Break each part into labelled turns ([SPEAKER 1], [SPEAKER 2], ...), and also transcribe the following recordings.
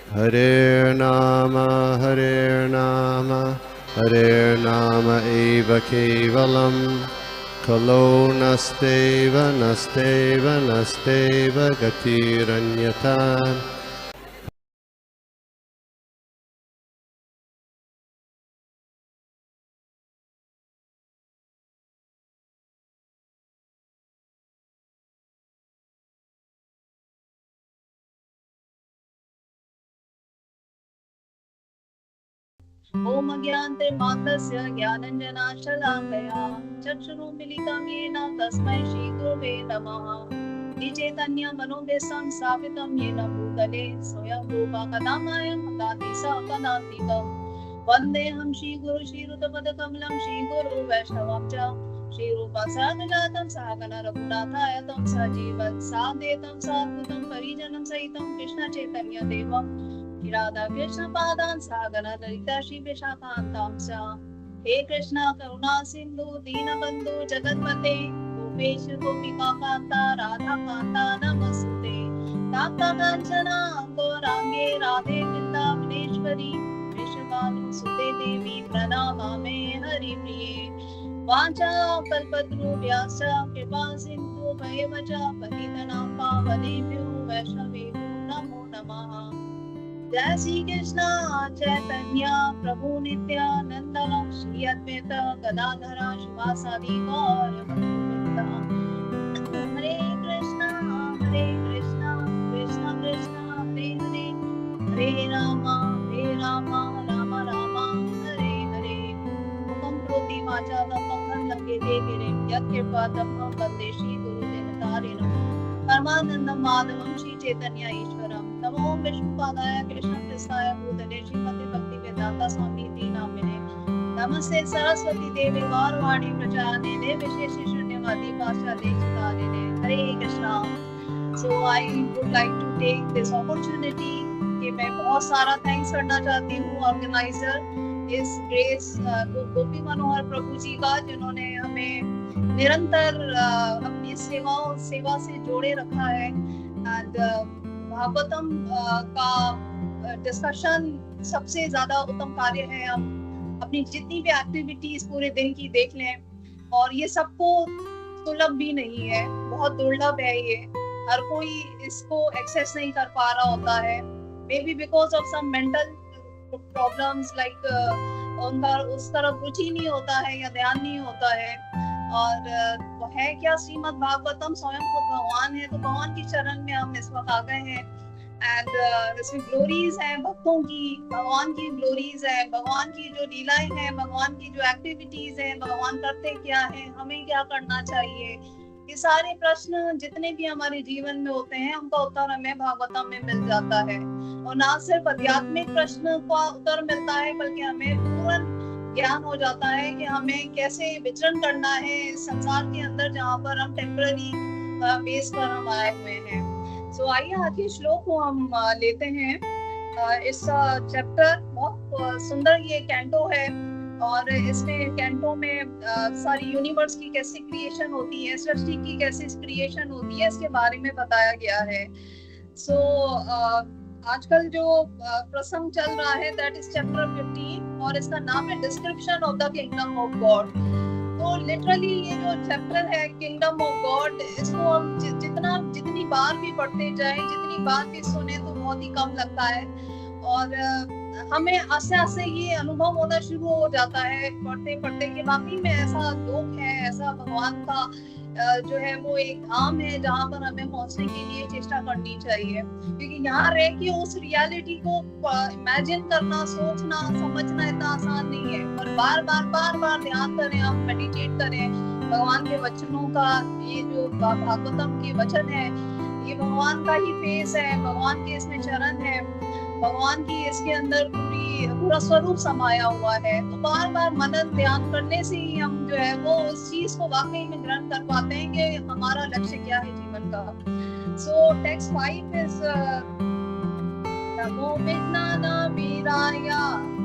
[SPEAKER 1] Hare Nama Hare Nama Eva Kevalam Kalo Nasteva Nasteva Nasteva Gatiranyata.
[SPEAKER 2] ओम अज्ञानतिर्मार्गस्य ज्ञानाञ्जनाशलाकया चक्षुरुन्मीलितं येन तस्मै श्रीगुरवे नमः। श्रीचैतन्यमनोभीष्टं स्थापितं येन भूतले स्वयं रूपा कदा मायं ददाति स कदान्तिकम्। वन्देऽहं श्रीगुरु श्रीयुतपदकमलं श्रीगुरु वैष्णवं च श्रीरूपसाग्रजातं सहगण रघुनाथाय तं सजीवं साद्वैतं साद्भुतं परिजनं सहितं कृष्णचैतन्यदेवं राधा कृष्ण पादान सागरा ललिता श्री विशाखान्तांश। हे कृष्णा करुणा सिंधु दीनबंधु जगन्मते गोपेश गोपिका कांता राधा कांता नमस्ते। कांता कांचना गौरांगे राधे वृंदावनेश्वरी वृषभानुसुते देवी प्रणमामि हरिप्रिये। वाचा कल्पतरुभ्यश्च कृपा सिंधु भयवच पतितनां पावनेभ्यो वैष्णवेभ्यो नमो नमः। जय श्री कृष्ण चैतन्य प्रभु नित्यानंद श्री अद्वैत गदाधर शिवासादि गौर भक्तवृंद। हरे कृष्ण कृष्ण कृष्ण हरे हरे हरे राम राम राम हरे हरे। मुखं करोति वाचालं पंकं लंघयते गिरिं यत्कृपातमहं वन्दे श्रीगुरुदेवतारिणम्। परमानंदं माधवं श्री चैतन्य ईश्वरं नमो विष्णुपादाय कृष्णप्रेष्ठाय भूतले श्रीमते भक्ति वेदांता स्वामी नामिने। नमस्ते सरस्वती देवी गौरवाणी प्रचारिणे विशेष शून्यवादी पाश्चात्य चितारिणे। Hare Krishna. So I would like to take this opportunity कि मैं बहुत सारा थैंक्स करना चाहती हूँ ऑर्गेनाइजर इस ग्रेस गोपी मनोहर प्रभु जी का, जिन्होंने हमें निरंतर अपनी सेवा से जोड़े रखा है। एंड भागवतम का डिस्कशन सबसे ज्यादा उत्तम कार्य है। हम अपनी जितनी भी एक्टिविटीज पूरे दिन की देख लें, और ये सबको सुलभ भी नहीं है, बहुत दुर्लभ है। ये हर कोई इसको एक्सेस नहीं कर पा रहा होता है, maybe because of some mental problems, like उनका उस तरफ रुचि नहीं होता है या ध्यान नहीं होता है। और है क्या, श्रीमद् भागवतम स्वयं खुद भगवान है, तो भगवान की चरण में हम इस वक्त आ गए हैं। एंड इसमें ग्लोरीज हैं भक्तों की, भगवान की ग्लोरीज है, भगवान की जो लीलाएं हैं, भगवान की जो एक्टिविटीज हैं, भगवान करते क्या है, हमें क्या करना चाहिए, ये सारे प्रश्न जितने भी हमारे जीवन में होते हैं उनका उत्तर हमें भागवतम में मिल जाता है। और ना सिर्फ आध्यात्मिक प्रश्न का उत्तर मिलता है, बल्कि हमें पूर्ण ज्ञान हो जाता है कि हमें कैसे विचरण करना है इस संसार के अंदर, जहाँ पर हम टेम्पररी बेस पर हम आए हुए हैं। सो आइए आज के श्लोक को हम लेते हैं। इस चैप्टर बहुत सुंदर ये कैंटो है, और इसमें कैंटो में सारी यूनिवर्स की कैसे क्रिएशन होती है, सृष्टि की कैसे क्रिएशन होती है, इसके बारे में बताया गया है। सो आजकल जो प्रसंग चल रहा है दैट इज चैप्टर 15, और इसका नाम है description of the kingdom of God. तो लिटरली ये जो चैप्टर है किंगडम ऑफ गॉड, इसको हम जितनी बार भी पढ़ते जाएं, जितनी बार भी सुने तो बहुत ही कम लगता है। और हमें आस्ते आस्ते ये अनुभव होना शुरू हो जाता है पढ़ते पढ़ते कि वाकई में ऐसा लोक है, ऐसा भगवान का जो है वो एक धाम है जहाँ पर हमें पहुंचने के लिए चेष्टा करनी चाहिए। क्योंकि यहाँ रह के उस रियलिटी को इमेजिन करना, सोचना, समझना इतना आसान नहीं है। और बार बार ध्यान करें, हम मेडिटेट करें भगवान के वचनों का। ये जो भागवतम के वचन है, ये भगवान का ही फेस है, भगवान के इसमें चरण है, भगवान की इसके अंदर पूरा स्वरूप समाया हुआ है। तो बार बार मनन ध्यान करने से ही हम जो है वो उस चीज को वाकई में ग्रहण कर पाते हैं कि हमारा लक्ष्य क्या है जीवन का। सो टेक्स्ट 5 इज नमो विज्ञानावीराय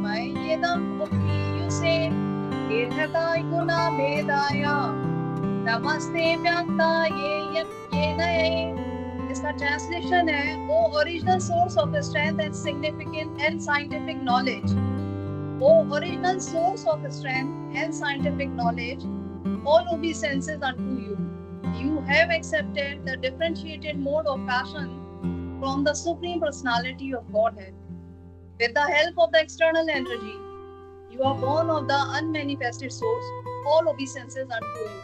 [SPEAKER 2] मय्येदं उपीयुषे दीर्घकाय गुणाभेदाय नमस्ते व्याक्ताये येनये। इस इसका ट्रांसलेशन है, O original source of strength and significant and scientific knowledge, O original source of strength and scientific knowledge, all obeisances unto you. You have accepted the differentiated mode of passion from the Supreme Personality of Godhead. With the help of the external energy, you are born of the unmanifested source. All obeisances unto you.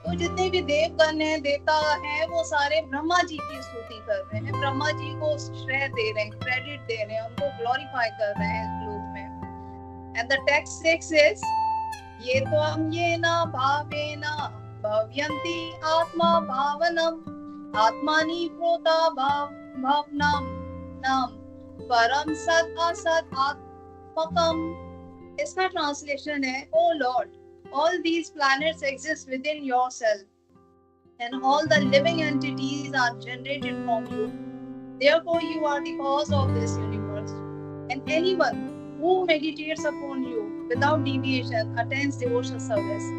[SPEAKER 2] तो जितने भी देवगण हैं, देवता हैं, वो सारे ब्रह्मा जी की स्तुति कर रहे हैं, ब्रह्मा जी को श्रेय दे रहे हैं, क्रेडिट दे रहे हैं, उनको ग्लोरीफाई कर रहे हैं इस लोक में. And the text 6 is ये त्वं येन भावेन भव्यन्ति आत्मा भावनम आत्मानि प्रोता भावनम नाम परम सद असद आत्मकम. इसका ट्रांसलेशन है, ओ Lord, all these planets exist within yourself and all the living entities are generated from you. Therefore you are the cause of this universe, and anyone who meditates upon you without deviation attains devotional service.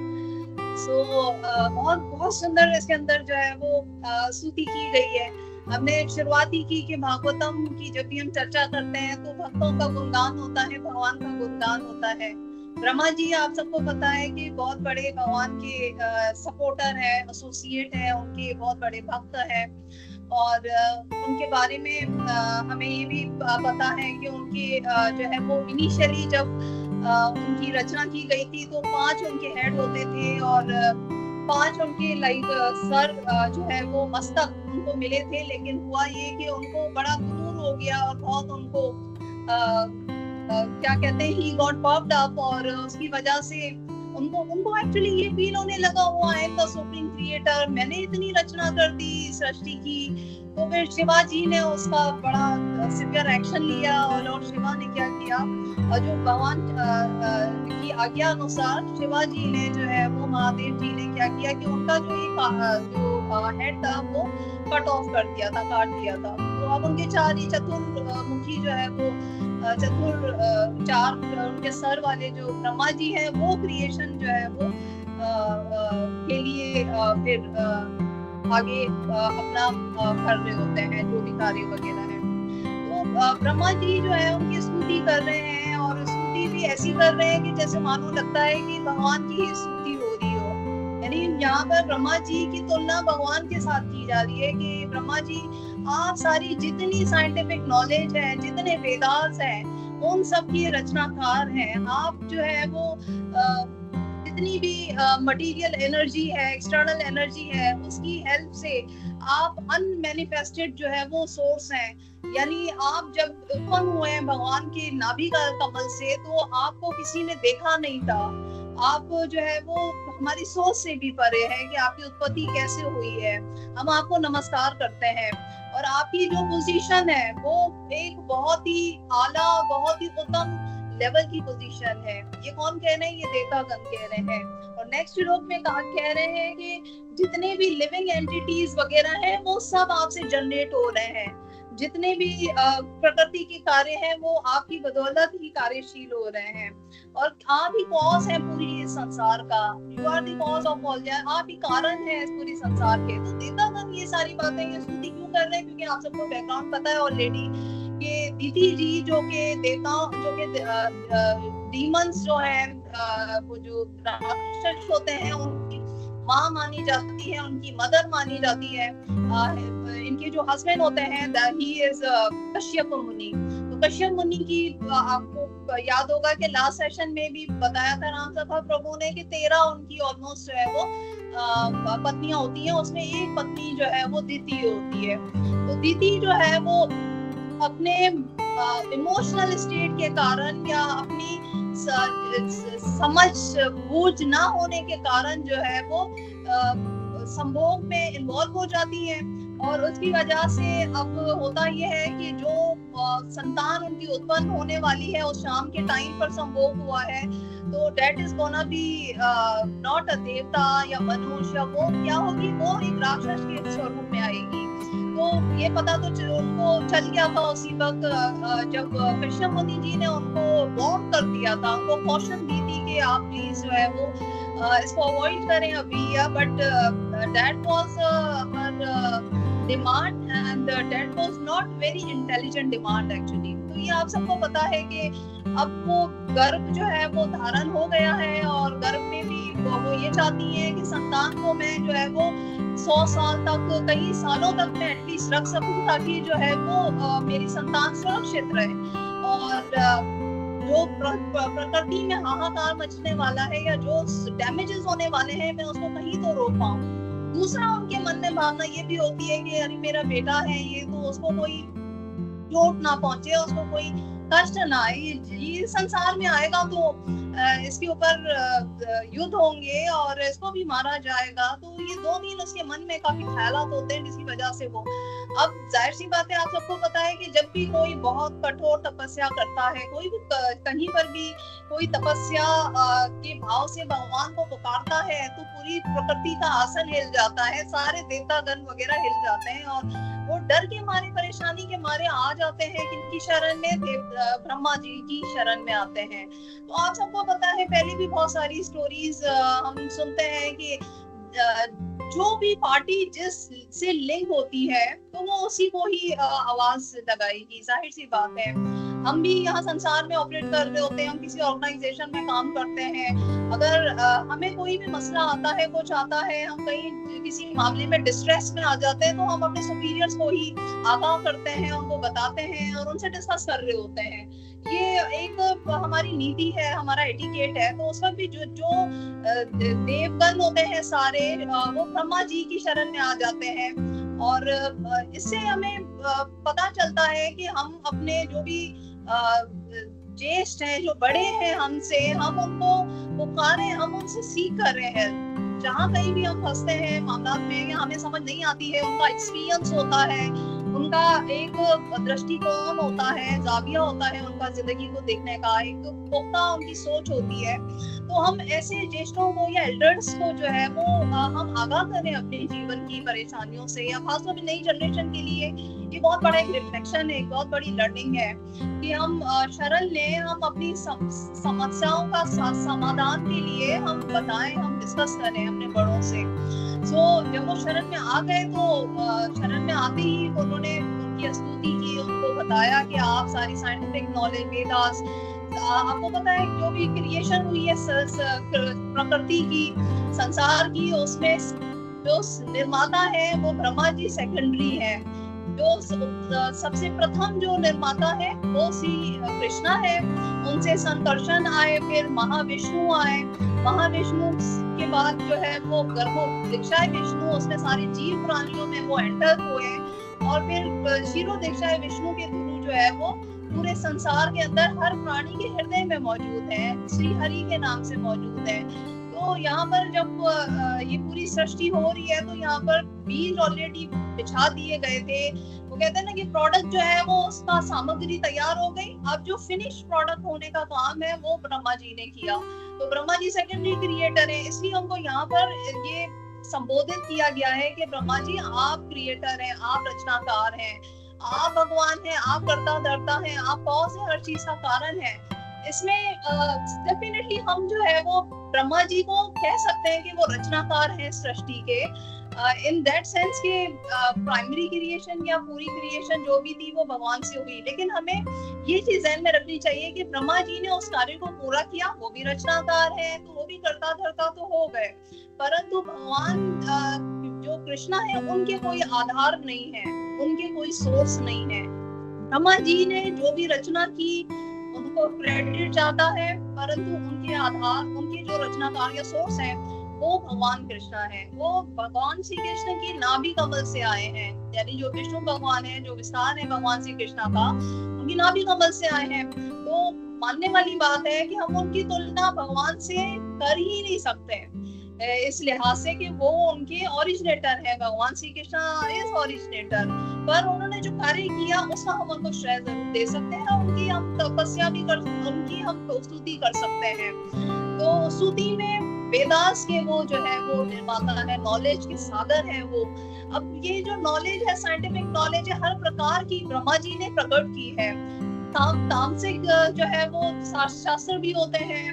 [SPEAKER 2] So बहुत सुंदर इसके अंदर जो है वो स्तुति की गई है. हमने शुरुआत ही की कि भागवतम की जब भी हम चर्चा करते हैं तो भक्तों का गुणगान होता है, भगवान का गुणगान होता है. ब्रह्मा जी आप सबको पता है कि बहुत बड़े भगवान के सपोर्टर है, एसोसिएट है, उनके बहुत बड़े भक्त है. और उनके बारे में हमें ये भी पता है कि उनके जो है वो इनिशियली जब उनकी रचना की गई थी तो 5 उनके हेड होते थे और 5 उनके लाइक सर जो है वो मस्तक उनको मिले थे. लेकिन हुआ ये कि उनको बड़ा गुरूर हो गया और बहुत उनको क्या कहते हैं, ही गॉट पॉप्ड अप, और उसकी वजह से उनको एक्चुअली ये फील होने लगा, वो I am the supreme creator, मैंने इतनी रचना कर दी सृष्टि की. तो फिर शिवाजी ने उसका बड़ा सिवियर एक्शन लिया और लॉर्ड शिवा ने क्या किया, और जो भगवान की आज्ञा अनुसार शिवाजी ने जो है वो महादेव जी ने क्या किया कि उनका जो हेड था वो कट ऑफ कर दिया था, काट दिया था. तो अब उनके चतुर्मुखी जो है वो चार उनके सर वाले जो ब्रह्मा जी हैं वो क्रिएशन जो है वो के लिए फिर आगे अपना कर रहे होते हैं जो भी कार्य वगैरह है. तो ब्रह्मा जी जो है उनकी स्तुति कर रहे हैं और स्तुति भी ऐसी कर रहे हैं कि जैसे मानो लगता है कि भगवान की ही स्तुति हो रही हो. यानी यहाँ पर ब्रह्मा जी की तुलना भगवान के साथ की जा रही है कि ब्रह्मा जी आप सारी जितनी साइंटिफिक नॉलेज है, जितने वेदास हैं, उन सब की रचनाकार हैं. आप जो है वो जितनी भी मटेरियल एनर्जी है, एक्सटर्नल एनर्जी है, उसकी हेल्प से आप अनमैनिफेस्टेड जो है वो सोर्स हैं. यानी आप जब उत्पन्न हुए हैं भगवान के नाभि का कमल से तो आपको किसी ने देखा नहीं था. आप जो है वो हमारी सोच से भी परे है कि आपकी उत्पत्ति कैसे हुई है. हम आपको नमस्कार करते हैं और आपकी जो पोजीशन है वो एक बहुत ही आला, बहुत ही उत्तम लेवल की पोजीशन है. ये कौन कह रहे हैं? ये देवतागण कह रहे हैं. और नेक्स्ट श्लोक में कह रहे हैं कि जितने भी लिविंग एंटिटीज वगैरह हैं वो सब आपसे जनरेट हो रहे हैं. जितने भी प्रकृति के कार्य हैं वो आपकी बदौलत ही कार्यशील हो रहे हैं और आप ही कॉज है पूरी संसार का. You are the cause of all. आप ही कारण है इस पूरी संसार के. तो देवतागण ये सारी बातें ये स्तुति क्यों कर रहे हैं? क्योंकि आप सबको बैकग्राउंड पता है ऑलरेडी कि दीति जी जो के देवताओं जो के डीमंस जो हैं वो जो राक्षस होते हैं उनकी माँ मानी जाती है, उनकी मदर मानी जाती है. इनके जो हस्बैंड होते हैं ही इज कश्यप मुनि. तो कश्यप मुनि की आपको याद होगा कि लास्ट सेशन में भी बताया था राम सभा प्रभु ने कि 13 उनकी ऑलमोस्ट जो है वो पत्नियां होती हैं. उसमें एक पत्नी जो है वो दीति होती है. तो दीति जो है वो अपने इमोशनल स्टेट के कारण या अपनी समझ बूझ ना होने के कारण जो है वो संभोग में इन्वॉल्व हो जाती है और उसकी वजह से अब होता यह है कि जो संतान उनकी उत्पन्न होने वाली है उस शाम के टाइम पर संभोग हुआ है तो that is gonna be not a देवता या मनुष्य. वो क्या होगी? वो एक राक्षस के स्वरूप में आएगी. तो ये पता तो उनको चल गया था उसी वक्त जब कश्यप मुनि जी ने उनको वार्न कर दिया था, उनको कॉशन दी थी कि आप प्लीज जो है वो इसको अवॉइड करें अभी. But that was her demand and that was not very intelligent demand actually. तो ये आप सबको पता है कि अब वो गर्भ जो है वो धारण हो गया है और गर्भ में भी वो ये चाहती है कि संतान को मैं जो है वो 100 साल तक, कई सालों तक मैं एटलीस्ट रख सकूं ताकि जो है वो मेरी संतान सुरक्षित रहे। और जो प्रकृति में हाहाकार मचने वाला है या जो डैमेजेस होने वाले हैं मैं उसको कहीं तो रोक पाऊं। दूसरा उनके मन में भावना ये भी होती है कि अरे मेरा बेटा है ये, तो उसको कोई चोट ना पहुंचे, उसको कोई कष्ट ना आए। ये संसार में आएगा तो इसके ऊपर युद्ध होंगे और इसको भी मारा जाएगा। तो ये 2-3 उसके मन में काफी ख्यालात होते हैं जिसकी वजह से वो, अब जाहिर सी बात है आप सबको पता है कि जब भी कोई बहुत कठोर तपस्या करता है, कोई भी कहीं पर भी कोई तपस्या के भाव से भगवान को पुकारता है तो पूरी प्रकृति का आसन हिल जाता है, सारे देवतागण वगैरह हिल जाते हैं और वो डर के मारे, परेशानी के मारे आ जाते हैं किनकी शरण में, ब्रह्मा जी की शरण में आते हैं। तो आप सबको पता है पहले भी बहुत सारी स्टोरीज हम सुनते हैं कि जो भी पार्टी जिस से लिंक होती है तो वो उसी को ही आवाज लगाएगी। जाहिर सी बात है हम भी यहाँ संसार में ऑपरेट कर रहे होते हैं, हम किसी ऑर्गेनाइजेशन में काम करते हैं, अगर हमें कोई भी मसला आता है, कुछ आता है, हम कहीं किसी मामले में डिस्ट्रेस में आ जाते हैं तो हम अपने सुपीरियर्स को ही आगाह करते हैं, उनको बताते हैं और उनसे डिस्कस कर रहे होते हैं। ये एक हमारी नीति है, हमारा एटिकेट है। तो उस वक्त भी जो देवगण होते हैं सारे वो ब्रह्मा जी की शरण में आ जाते हैं और इससे हमें पता चलता है कि हम अपने जो भी ज्येष्ठ हैं, जो बड़े हैं हमसे, हम उनको पुकारें, हम उनसे सीख कर रहे हैं। जहाँ कहीं भी हम फंसते हैं मामला में या हमें समझ नहीं आती है, उनका एक्सपीरियंस होता है, उनका एक दृष्टिकोण होता है, जाविया होता है उनका जिंदगी को देखने का, एक पुख्ता उनकी सोच होती है। तो हम ऐसे ज्येष्ठों को या एल्डर्स को जो है वो हम आगाह करें अपने जीवन की परेशानियों से, या खासतौर पर नई जनरेशन के लिए ये बहुत बड़ा एक रिफ्लेक्शन है, एक बहुत बड़ी लर्निंग है कि हम शरण लें, हम अपनी समस्याओं का समाधान के लिए हम बताएं, हम डिस्कस करें अपने बड़ों से। जब वो शरण में आ गए तो शरण में आते ही उन्होंने उनकी स्तुति की, उनको बताया कि आप सारी साइंटिफिक नॉलेज, वेदास, आपको पता है जो भी क्रिएशन हुई है प्रकृति की, संसार की, उसमें जो निर्माता है वो ब्रह्मा जी सेकेंडरी है। जो सबसे प्रथम जो निर्माता है वो श्री कृष्णा है, उनसे संकर्षण आए, फिर महाविष्णु आए, महाविष्णु के बाद जो है वो गर्भो दीक्षाय विष्णु, उसमें सारे जीव प्राणियों में वो एंटर हुए और फिर क्षीरो दीक्षाय विष्णु के थ्रू जो है वो पूरे संसार के अंदर हर प्राणी के हृदय में मौजूद है, श्री हरि के नाम से मौजूद है। तो यहाँ पर जब ये पूरी सृष्टि हो रही है तो यहाँ पर बीज ऑलरेडी बिछा दिए गए थे। वो कहते हैं ना कि प्रोडक्ट जो है वो उसका सामग्री तैयार हो गई, अब जो फिनिश प्रोडक्ट होने का काम है वो ब्रह्मा जी ने किया। तो ब्रह्मा जी सेकेंडरी क्रिएटर है, इसलिए उनको यहाँ पर ये संबोधित किया गया है कि ब्रह्मा जी आप क्रिएटर हैं, आप रचनाकार हैं, आप भगवान हैं, आप कर्ता धर्ता हैं, आप कौन से हर चीज का कारण है। इसमें डेफिनेटली हम जो है वो ब्रह्मा जी को कह सकते हैं कि वो रचनाकार हैं सृष्टि के, इन दैट सेंस के प्राइमरी क्रिएशन या पूरी क्रिएशन जो भी थी वो भगवान से हुई। लेकिन हमें ये चीज ध्यान में रखनी चाहिए कि ब्रह्मा जी ने उस कार्य को पूरा किया, वो भी रचनाकार है तो वो भी कर्ता धर्ता तो हो गए, परंतु भगवान जो कृष्णा है उनके कोई आधार नहीं है, उनके कोई सोर्स नहीं है। ब्रह्मा जी ने जो भी रचना की उनको क्रेडिट जाता है, परंतु उनके आधार, उनके जो रचनाकार या सोर्स है वो भगवान कृष्णा है। वो भगवान श्री कृष्ण की नाभि कमल से आए हैं, यानी जो विष्णु भगवान है, जो विस्तार है भगवान श्री कृष्णा का, उनकी नाभि कमल से आए हैं। तो मानने वाली बात है कि हम उनकी तुलना भगवान से कर ही नहीं सकते इस लिहाज से कि वो उनके ओरिजिनेटर है, भगवान श्री कृष्ण इज ओरिजिनेटर। पर उन्होंने जो कार्य किया उसका हम उनको श्रेय जरूर दे सकते हैं, उनकी हम तपस्या भी कर, उनकी हम स्तुति कर सकते हैं। तो स्तुति में वेदास के वो जो है वो निर्माता है, नॉलेज के सागर है वो। अब ये जो नॉलेज है, साइंटिफिक नॉलेज है, हर प्रकार की ब्रह्मा जी ने प्रकट की है। तामसिक जो है वो शास्त्र भी होते हैं,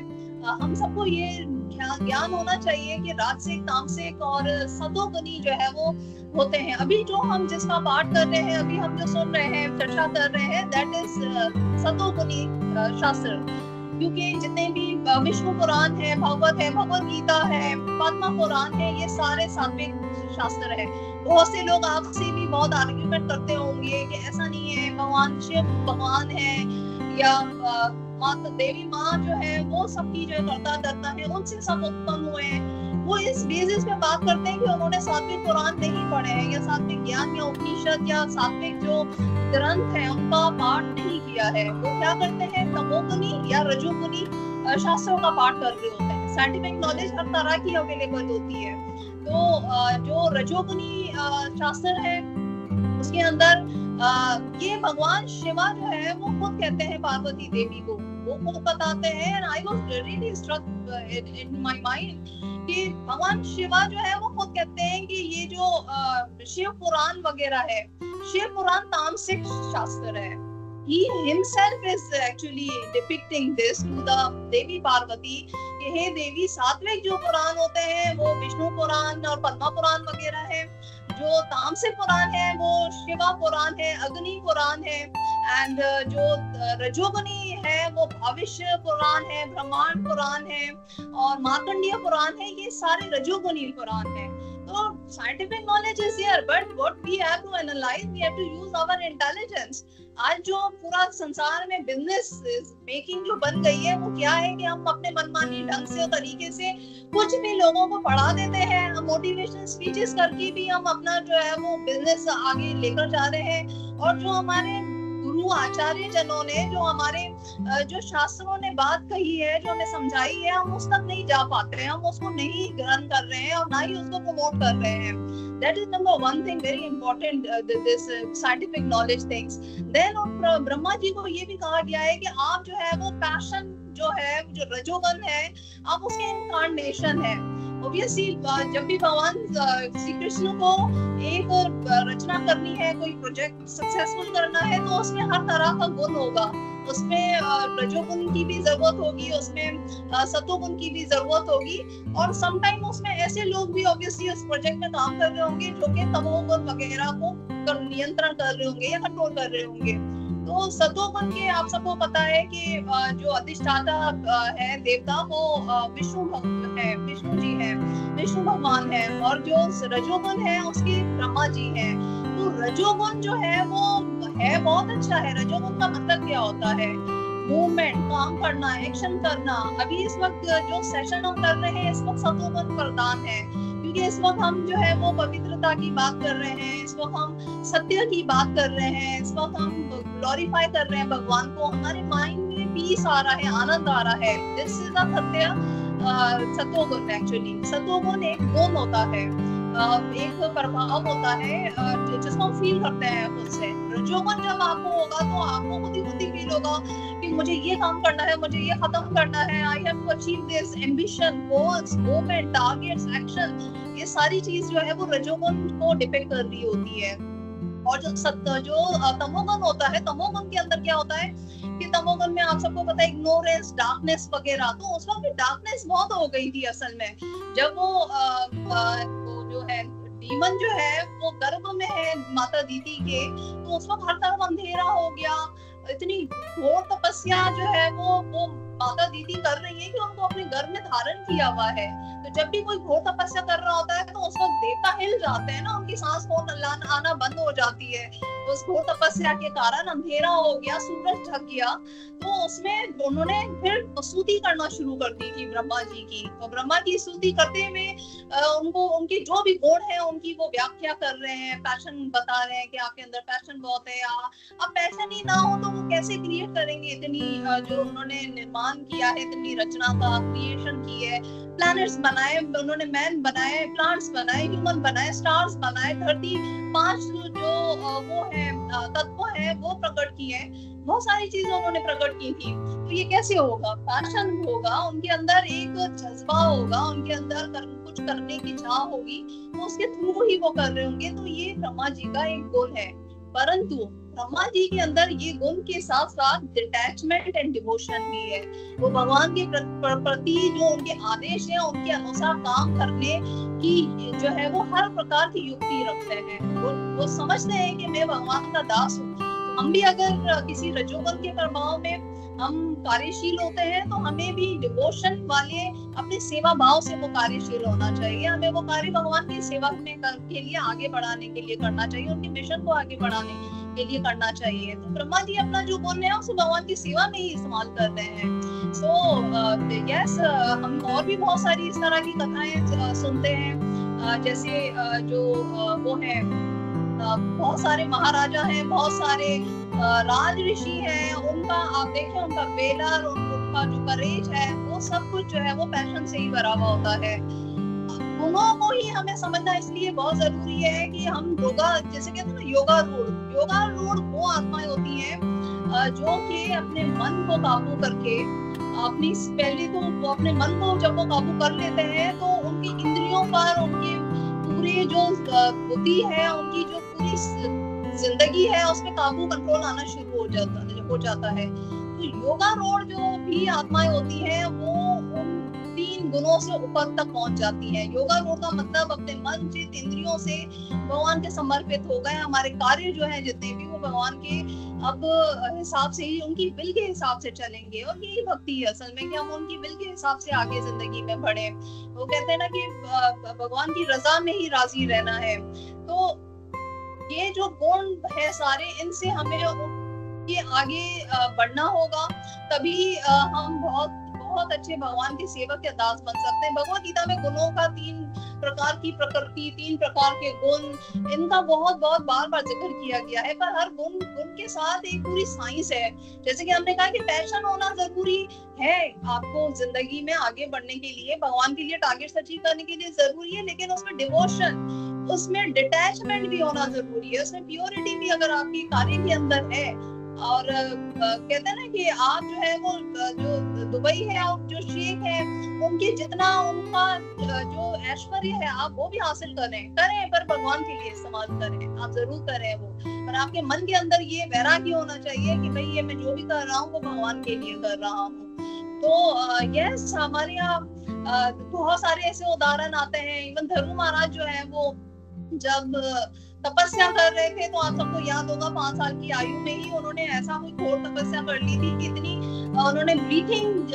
[SPEAKER 2] हम सबको ये ज्ञान होना चाहिए कि राजसिक, तामसिक और सतोगुनी जो है वो होते हैं। अभी जो हम जिसका पाठ कर रहे हैं, अभी हम जो सुन रहे हैं, चर्चा कर रहे हैं, दैट इज सतोगुनी शास्त्र। क्योंकि जितने भी विष्णु पुराण है, भगवत है, भगवत गीता है, पद्म पुराण है, ये सारे सात्विक शास्त्र है। बहुत से लोग आपसे भी बहुत आर्ग्यूमेंट करते होंगे कि ऐसा नहीं है, भगवान शिव भगवान है या माता देवी माँ जो है वो सबकी जो करता धरता है, उनसे सब उत्पन्न हुए हैं। वो इस बेसिस पे बात करते हैं कि उन्होंने सात्विक पुराण नहीं पढ़े हैं या सात्विक ज्ञान या उपनिषद या सात्विक जो ग्रंथ है उनका पाठ नहीं किया है। वो क्या करते हैं, तमोगुनी या रजोगुनी शास्त्रों का पाठ कर रहे होते हैं। साइंटिफिक नॉलेज हर तरह की अवेलेबल होती है। तो जो रजोगुनी शास्त्र है उसके अंदर ये भगवान शिवा जो है वो खुद कहते हैं पार्वती देवी को, वो खुद बताते हैं। And I was really struck in my mind कि भगवान शिवा जो है वो खुद कहते हैं कि ये जो शिव पुराण वगैरह है, शिव पुराण तामसिक शास्त्र है। He himself is actually depicting this to the देवी पार्वती कि हे देवी, सात्विक जो पुराण होते हैं वो विष्णु पुराण और पद्मा पुराण वगैरह है। जो तामसिक पुराण है वो शिवा पुराण है, अग्नि पुराण है। एंड जो रजोगुनी है वो भविष्य पुराण है, ब्रह्मांड पुराण है और मार्कंडेय पुराण है। ये सारे रजोगुनी पुराण है। तो scientific knowledge is here, but what we have to analyze, we have to use our intelligence. आज जो पूरा संसार में बिजनेस मेकिंग जो बन गई है वो क्या है कि हम अपने मनमानी ढंग से तरीके से कुछ भी लोगों को पढ़ा देते हैं। मोटिवेशनल स्पीचेस करके भी हम अपना जो है वो बिजनेस आगे लेकर जा रहे हैं। और जो हमारे गुरु आचार्य जनों ने, जो हमारे जो शास्त्रों ने बात कही है, जो हमें समझाई है, हम उस तक नहीं जा पाते हैं, हम उसको नहीं ग्रहण कर रहे हैं और ना ही उसको प्रमोट कर रहे हैं। That is number one thing, very important, this scientific knowledge things. Then Brahma ji को ये भी कहा गया है कि आप जो है वो पैशन जो है, जो रजोगुण है, आप उसके इनकार्नेशन है। Obviously, जब भी भगवान श्री कृष्ण को एक रचना करनी है, कोई प्रोजेक्ट सक्सेसफुल करना है, तो उसमें हर तरह का गुण होगा। उसमें रजोगुण की भी जरूरत होगी, उसमें सतोगुण की भी जरूरत होगी। और समटाइम उसमें ऐसे लोग भी ऑब्वियसली उस प्रोजेक्ट में काम कर रहे होंगे जो कि तमोगुण वगैरह को नियंत्रण कर रहे होंगे या कंट्रोल कर रहे होंगे। तो सतोगुण के आप सबको पता है कि जो अधिष्ठाता है देवता वो विष्णु है, विष्णु जी है, विष्णु भगवान है। और जो रजोगुण है उसके ब्रह्मा जी है। तो रजोगुण जो है वो है बहुत अच्छा है। रजोगुण का मतलब क्या होता है? मूवमेंट, काम करना, एक्शन करना। अभी इस वक्त जो सेशन हम कर रहे हैं इस वक्त सतोगुण प्रधान है, क्योंकि इस वक्त हम जो है वो पवित्रता की बात कर रहे हैं, इस वक्त हम सत्य की बात कर रहे हैं, इस वक्त हम ग्लोरीफाई कर रहे हैं भगवान को। हमारे माइंड में पीस आ रहा है, आनंद आ रहा है। दिस इज द सत्य सतोगुण। एक्चुअली सतोगुण एक गुण होता है, एक प्रभाव होता है जिसको हम फील करते हैं खुद से। रजोगुण जब आपको होगा तो आपको खुद ही फील होगा कि मुझे ये काम करना है, मुझे ये खत्म करना है, I have to achieve this, ambition, goals, movement, targets, action, ये सारी चीज जो है वो रजोगुण को डिपेंड कर रही होती है। और जो तमोगुण होता है, तमोगुण के अंदर क्या होता है कि तमोगुण में आप सबको पता है इग्नोरेंस, डार्कनेस वगैरह। तो उस वक्त डार्कनेस बहुत हो गई थी असल में, जब वो जो है डीमन जो है वो गर्भ में है माता दीदी के, तो उस वक्त हर तरफ अंधेरा हो गया। इतनी घोर तपस्या जो है वो माता दीदी कर रही है कि उनको अपने गर्भ में धारण किया हुआ है। तो जब भी कोई घोर तपस्या कर रहा होता है तो उस वक्त देवता हिल जाते हैं ना, उनकी सांस आना बंद हो जाती है। तो उस घोर तपस्या के कारण अंधेरा हो गया, सूरज ढक गया। तो उसमें उन्होंने फिर स्तुति करना शुरू कर दी थी ब्रह्मा जी की। तो ब्रह्मा की स्तुति करते हुए उनको उनके जो भी गुण है उनकी वो व्याख्या कर रहे हैं, पैशन बता रहे हैं कि आपके अंदर पैशन बहुत है। अब पैशन ही ना हो तो वो कैसे क्रिएट करेंगे? इतनी जो उन्होंने निर्माण किया है, इतनी रचना का क्रिएशन की है, प्लैनेट्स बनाए उन्होंने, मैन बनाए, प्लांट्स बनाए, ह्यूमन बनाए, स्टार्स बनाए, धरती, 5 जो वो है तत्व है वो प्रकट किए, बहुत सारी चीजें उन्होंने प्रकट की थी। तो ये कैसे होगा? पैशन होगा, उनके अंदर एक जज्बा होगा, उनके अंदर कुछ करने की चाह होगी, तो उसके थ्रू ही वो कर रहे होंगे। तो ये ब्रह्मा जी का एक गुण है। परंतु ब्रह्मा जी के अंदर ये गुण के साथ साथ डिटैचमेंट एंड डिवोशन भी है। वो भगवान के प्रति जो उनके आदेश है उनके अनुसार काम करने की जो है वो हर प्रकार की युक्ति रखते हैं। वो समझते हैं कि मैं भगवान का दास हूँ। हम भी अगर किसी रजोगुण के प्रभाव में हम कार्यशील होते हैं तो हमें भी डिवोशन वाले अपने सेवा भाव से वो कार्यशील होना चाहिए। हमें वो कार्य भगवान की सेवा में के लिए आगे बढ़ाने के लिए करना चाहिए, उनके मिशन को आगे बढ़ाने के लिए करना चाहिए। तो ब्रह्मा जी अपना जो गुण है उसे भगवान की सेवा में ही इस्तेमाल कर रहे हैं। सो यस, हम और भी बहुत सारी इस तरह की कथाएं सुनते हैं। जैसे जो वो है, बहुत सारे महाराजा हैं, बहुत सारे राज ऋषि हैं, उनका आप देखें उनका वेलर, उनका जो करेज है वो सब कुछ जो है वो पैशन से ही भरा हुआ होता है। गुणों को ही हमें समझना इसलिए बहुत जरूरी है कि हम योगा, जैसे कहते हैं ना योगारूढ़ वो आत्माएं होती हैं जो कि अपने मन को काबू करके अपनी पहले तो वो अपने मन को जब वो काबू कर लेते हैं तो उनकी इंद्रियों पर, उनके पूरे जो बुद्धि है, उनकी जो पूरी जिंदगी है उसमें काबू कंट्रोल आना शुरू हो जाता है। तो योगारूढ़ जो भी आत्माएं होती हैं वो उन 3 गुणों से ऊपर तक पहुंच जाती हैं। योगारूढ़ का मतलब अपने मन, चित्त, इंद्रियों से भगवान के समर्पित हो गए। हमारे कार्य जो है जितने भी वो भगवान के अब हिसाब से ही, उनकी विल के हिसाब से चलेंगे। और यही भक्ति है असल में, कि हम उनकी विल के हिसाब से आगे जिंदगी में बढ़े। वो कहते हैं ना कि भगवान की रजा में ही राजी रहना है। तो ये जो गुण है सारे, इनसे हमें ये आगे बढ़ना होगा, तभी हम बहुत अच्छे भगवान के सेवक या दास बन सकते हैं। भगवद गीता में गुणों का 3 प्रकार की प्रकृति, 3 प्रकार के गुण, इनका बहुत बार जिक्र किया गया है। पर हर गुण के साथ एक पूरी साइंस है। जैसे कि हमने कहा कि पैशन होना जरूरी है आपको जिंदगी में आगे बढ़ने के लिए, भगवान के लिए टारगेट अचीव करने के लिए जरूरी है, लेकिन उसमें डिवोशन, उसमें डिटैचमेंट भी होना जरूरी है, उसमें प्योरिटी भी अगर आपके कार्य के अंदर है। और कहते हैं ना कि आप जो है वो जो दुबई है और जो शेख है, उनके जितना उनका जो ऐश्वर्य है आप वो भी हासिल करें, पर भगवान के लिए इस्तेमाल करें, आप जरूर करें वो। पर आपके मन के अंदर ये वैराग्य होना चाहिए कि भाई ये मैं जो भी कर रहा हूँ वो भगवान के लिए कर रहा हूँ। तो यस, हमारे यहाँ बहुत सारे ऐसे उदाहरण आते हैं। इवन धर्म महाराज जो है वो जब तपस्या कर रहे थे तो आप सबको याद होगा 5 साल की आयु में ही उन्होंने ऐसा कोई घोर तपस्या कर ली थी कि इतनी उन्होंने ब्रीथिंग,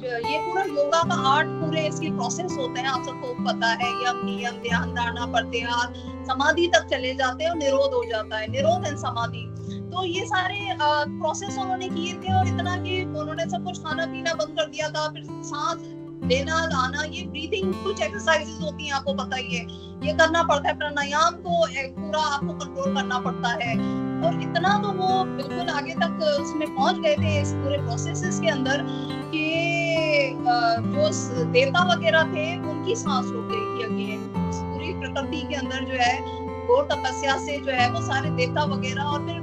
[SPEAKER 2] ये पूरा योगा का आर्ट, पूरे इसके प्रोसेस होते हैं, आप सबको पता है। यम नियम ध्यान धारणा प्रत्याहार, समाधि तक चले जाते हैं और निरोध हो जाता है, निरोध एंड समाधि। तो ये सारे प्रोसेस उन्होंने किए थे, और इतना कि उन्होंने सब कुछ खाना पीना बंद कर दिया था, फिर सांस लेना लाना, ये ब्रीथिंग कुछ एक्सरसाइजेस होती हैं, आपको पता ही है, ये करना पड़ता है। प्राणायाम को पूरा आपको कंट्रोल करना पड़ता है। और इतना तो वो बिल्कुल आगे तक उसमें पहुंच गए थे इस पूरे प्रोसेसेस के अंदर कि जो देवता वगैरह थे उनकी सांस रुक गई थी अगेन। पूरी प्रकृति के अंदर जो है घोर तपस्या से जो है वो सारे देवता वगैरह, और फिर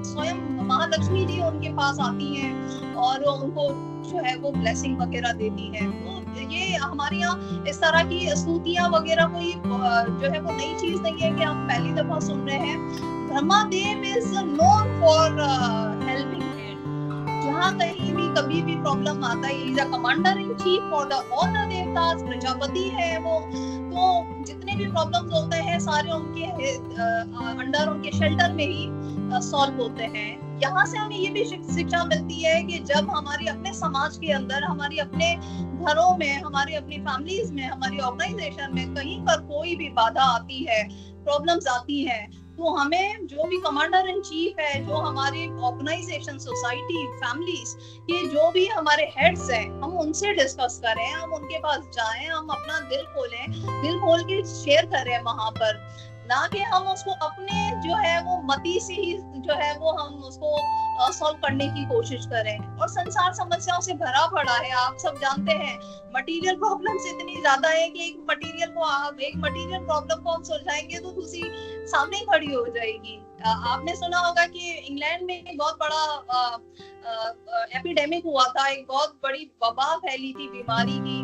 [SPEAKER 2] स्वयं महालक्ष्मी जी उनके पास आती हैं और उनको जो है वो ब्लेसिंग वगैरह देती है। तो ये हमारे यहाँ इस तरह की स्तुतियां वगैरह कोई जो है वो नई चीज नहीं है कि हम पहली दफा सुन रहे हैं। Brahmadev is known for helping hand. जहाँ कहीं भी कभी भी प्रॉब्लम आता है, is a commander in chief for the all the देवतास, प्रजापति है वो। तो जितने भी प्रॉब्लम्स होते हैं सारे उनके अंडर, उनके शेल्टर में ही सॉल्व होते हैं। यहाँ से हमें ये भी शिक्षा मिलती है कि जब हमारी अपने समाज के अंदर, हमारी अपने घरों में, हमारी अपनी फैमिलीज में, हमारी ऑर्गेनाइजेशन में कहीं पर कोई भी बाधा आती है, प्रॉब्लम्स आती हैं, तो हमें जो भी कमांडर इन चीफ है, जो हमारी ऑर्गेनाइजेशन, सोसाइटी, फैमिलीज के जो भी हमारे हेड्स हैं, हम उनसे डिस्कस करें, हम उनके पास जाएं, हम अपना दिल खोल के शेयर करें वहां पर, ना कि हम उसको अपने जो है वो मति से ही जो है वो हम उसको सॉल्व करने की कोशिश करें। और संसार समस्याओं से भरा पड़ा है, आप सब जानते हैं। मटेरियल प्रॉब्लम्स इतनी ज्यादा है कि एक मटेरियल प्रॉब्लम को हम सुलझाएंगे तो दूसरी सामने खड़ी हो जाएगी। आपने सुना होगा कि इंग्लैंड में एक बहुत बड़ा एपिडेमिक हुआ था, एक बहुत बड़ी वबा फैली थी बीमारी की,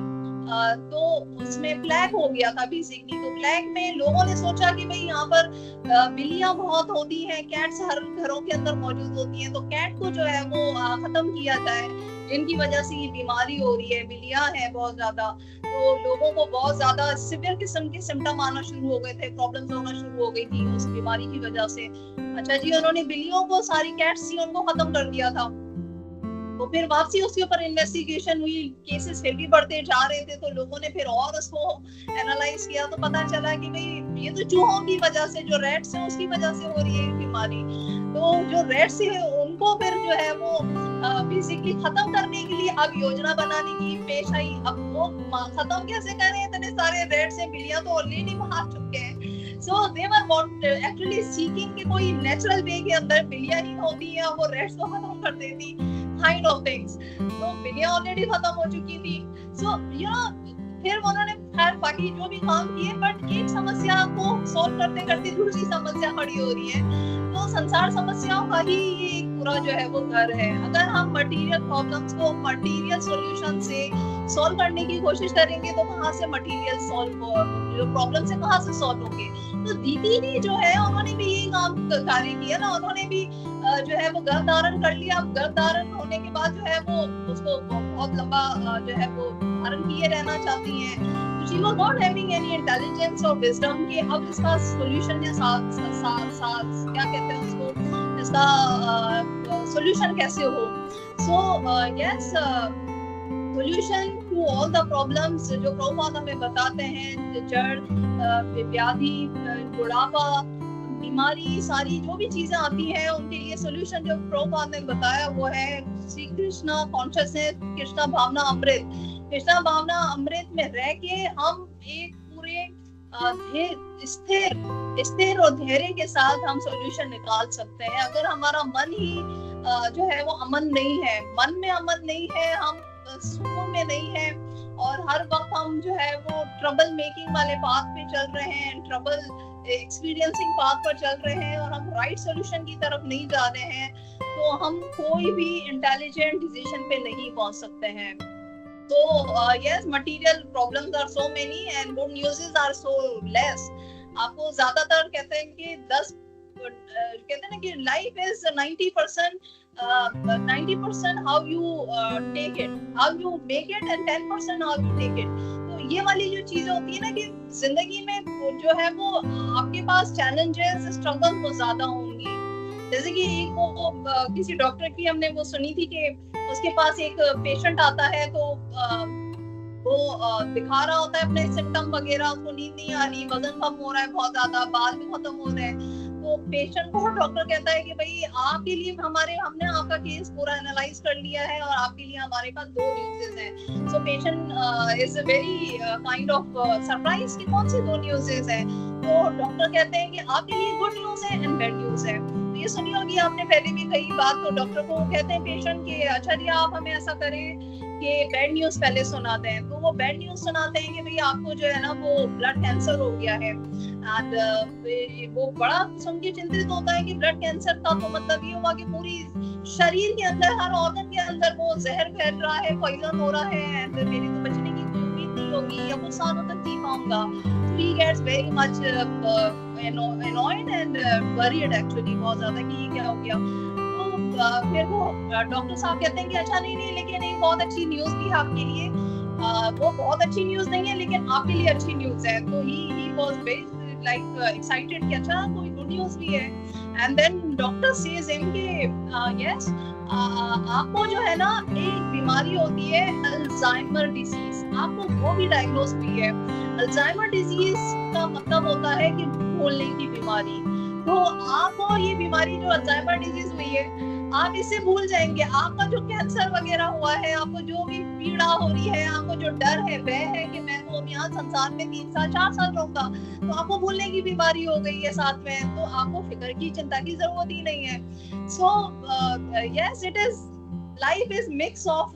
[SPEAKER 2] तो उसमें प्लेग हो गया था बेसिकली। तो प्लेग में लोगों ने सोचा कि भाई यहाँ पर बिल्लियां बहुत होती हैं, कैट्स हर घरों के अंदर मौजूद होती हैं, तो कैट को जो है वो खत्म किया जाए, जिनकी वजह से ये बीमारी हो रही है, बिल्लियां हैं बहुत ज्यादा। तो लोगों को बहुत ज्यादा सिवियर किस्म के सिम्टम आना शुरू हो गए थे, प्रॉब्लम्स होना शुरू हो गई थी उस बीमारी की वजह से। अच्छा जी, उन्होंने बिल्लियों को, सारी कैट्स थी उनको खत्म कर दिया था। तो फिर वापसी उसके ऊपर इन्वेस्टिगेशन हुई, केसेस फिर भी बढ़ते जा रहे थे, तो लोगों ने फिर और उसको एनालाइज किया, तो पता चला कि भाई ये तो चूहों की वजह से, जो रेट्स हैं उसकी वजह से हो रही है बीमारी। तो जो रेट्स है उनको फिर जो है वो बेसिकली खत्म करने के लिए अब योजना बनाने की पेश आई। अब वो खत्म कैसे करें, इतने सारे रेट्स हैं, बिल्लियां तो ऑलरेडी मार चुके हैं। So they were actually seeking कि कोई नेचुरल वे के अंदर बिल्लियां ही होती हैं, वो रेट्स को खत्म कर देती, kind of things। तो बिल्लियां ऑलरेडी खत्म हो चुकी थी। So you know, फिर उन्होंने खैर बाकी जो भी काम किए, बट एक समस्या को सॉल्व करते करते दूसरी समस्या खड़ी हो रही है। तो संसार समस्याओं का ही ये पूरा जो है वो घर है। अगर हम मटेरियल प्रॉब्लम्स को मटेरियल सॉल्यूशन से सॉल्व करने की कोशिश करेंगे तो कहाँ से मटेरियल सॉल्व हो, जो प्रॉब्लम से कहाँ से सॉल्व होंगे। तो दीदी भी जो है उन्होंने भी यही काम कार्य किया ना, उन्होंने भी जो है वो गर्भ धारण कर लिया। अब गर्भ धारण होने के बाद जो है वो उसको बहुत लंबा जो है वो धारण किए रहना चाहती हैं। She was not having any intelligence or wisdom कि अब इसका solution या क्या कहते हैं उसको, इसका solution कैसे हो। So yes, solution to all the problems जो प्रभुपाद हमें बताते हैं, जड़ व्याधि, बुढ़ापा, बीमारी, सारी जो भी चीजें आती हैं उनके लिए सोल्यूशन जो प्रभुपाद ने बताया वो है श्री कृष्णा कॉन्शियसनेस, कृष्णा भावना अमृत। कृष्णा भावना अमृत में रह के हम एक पूरे स्थिर और धैर्य के साथ हम सॉल्यूशन निकाल सकते हैं। अगर हमारा मन ही जो है वो अमन नहीं है, मन में अमन नहीं है, हम सुकून में नहीं है, और हर वक्त हम जो है वो ट्रबल मेकिंग वाले पाथ पे चल रहे हैं, ट्रबल एक्सपीरियंसिंग पाथ पर चल रहे हैं, और हम राइट सॉल्यूशन की तरफ नहीं जा रहे हैं, तो हम कोई भी इंटेलिजेंट डिसीजन पे नहीं पहुंच सकते हैं। So yes, material problems are so many and good news are so less। आपको ज्यादातर कहते हैं कि 10 कहते हैं ना कि life is 90% how you take it, how you make it, and 10% how you take it। तो ये वाली जो चीजें होती है ना कि जिंदगी में जो है वो आपके पास challenges, struggles बहुत ज्यादा होंगी। जैसे कि एक वो किसी डॉक्टर की हमने वो सुनी थी कि उसके पास एक पेशेंट आता है, तो वो दिखा रहा होता है अपने सिम्टम वगैरह, उसको नींद नहीं आ रही, वजन कम हो रहा है बहुत ज्यादा, बाल भी खत्म हो रहे हैं। तो पेशेंट को डॉक्टर कहता है कि भाई आपके लिए हमने आपका केस पूरा एनालाइज कर लिया है और आपके लिए हमारे पास 2 न्यूज़ेस हैं। So patient is very kind of surprise कि कौन सी 2 न्यूज़ेस हैं। तो डॉक्टर कहते हैं कि आपके लिए गुड न्यूज है एंड बैड न्यूज है। तो ये सुनी होगी आपने पहले भी कई बात। तो डॉक्टर को कहते हैं पेशेंट के, अच्छा जी आप हमें ऐसा करें कि बैड न्यूज पहले सुनाते हैं। तो वो बैड न्यूज सुनाते हैं कि भाई आपको जो है ना वो ब्लड कैंसर हो गया है। एंड वो बड़ा सुन के चिंतित होता है कि ब्लड कैंसर का तो मतलब ये हुआ कि पूरी शरीर के अंदर, हर ऑर्गन के अंदर वो जहर फैल रहा है, पॉइजन हो रहा है, एंड मेरी तो बचने की उम्मीद नहीं होगी या कुछ सालों तक जी पाऊंगा। He gets very much annoyed and worried actually, बहुत ज्यादा कि क्या हो गया। तो फिर वो डॉक्टर साहब कहते हैं कि अच्छा नहीं, लेकिन एक बहुत अच्छी न्यूज भी है आपके लिए। वो बहुत अच्छी न्यूज नहीं है लेकिन आपके लिए अच्छी न्यूज है। तो he was very like excited कि अच्छा कोई गुड न्यूज भी है। And then doctor says him कि यस आपको जो है ना एक बीमारी होती है अल्जाइमर डिजीज, आपको वो भी डायग्नोज हुई है। अल्जाइमर डिजीज का मतलब होता है कि भूलने की बीमारी। तो आपको ये बीमारी जो अल्जाइमर डिजीज हुई है, आप इसे भूल जाएंगे। आपका जो कैंसर वगैरह हुआ है, आपको जो भी पीड़ा हो रही है, आपको जो डर है वह है कि मैं तो अब यहाँ संसार में 3 साल 4 साल रहूंगा, तो आपको भूलने की बीमारी हो गई है साथ में। तो आपको फिक्र की, चिंता की जरूरत ही नहीं है। सो yes, it is, life is mix of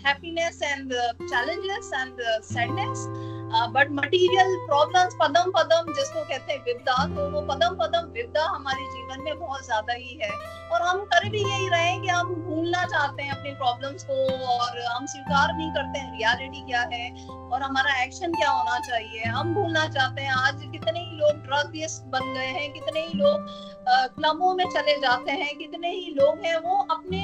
[SPEAKER 2] happiness and challenges and sadness, but material problems, पदम पदम जिसको कहते हैं विपदा, तो वो पदम पदम विपदा हमारे जीवन में बहुत ज्यादा ही है। और हम कर भी यही रहे हैं कि हम भूलना भूलना चाहते हैं अपनी प्रॉब्लम्स को, और हम स्वीकार नहीं करते हैं रियलिटी क्या है और हमारा एक्शन क्या होना चाहिए। हम भूलना चाहते हैं आज कितने ही लोग ड्रग्स बन गए हैं, कितने ही लोग क्लबों में चले जाते हैं, कितने ही लोग हैं वो अपने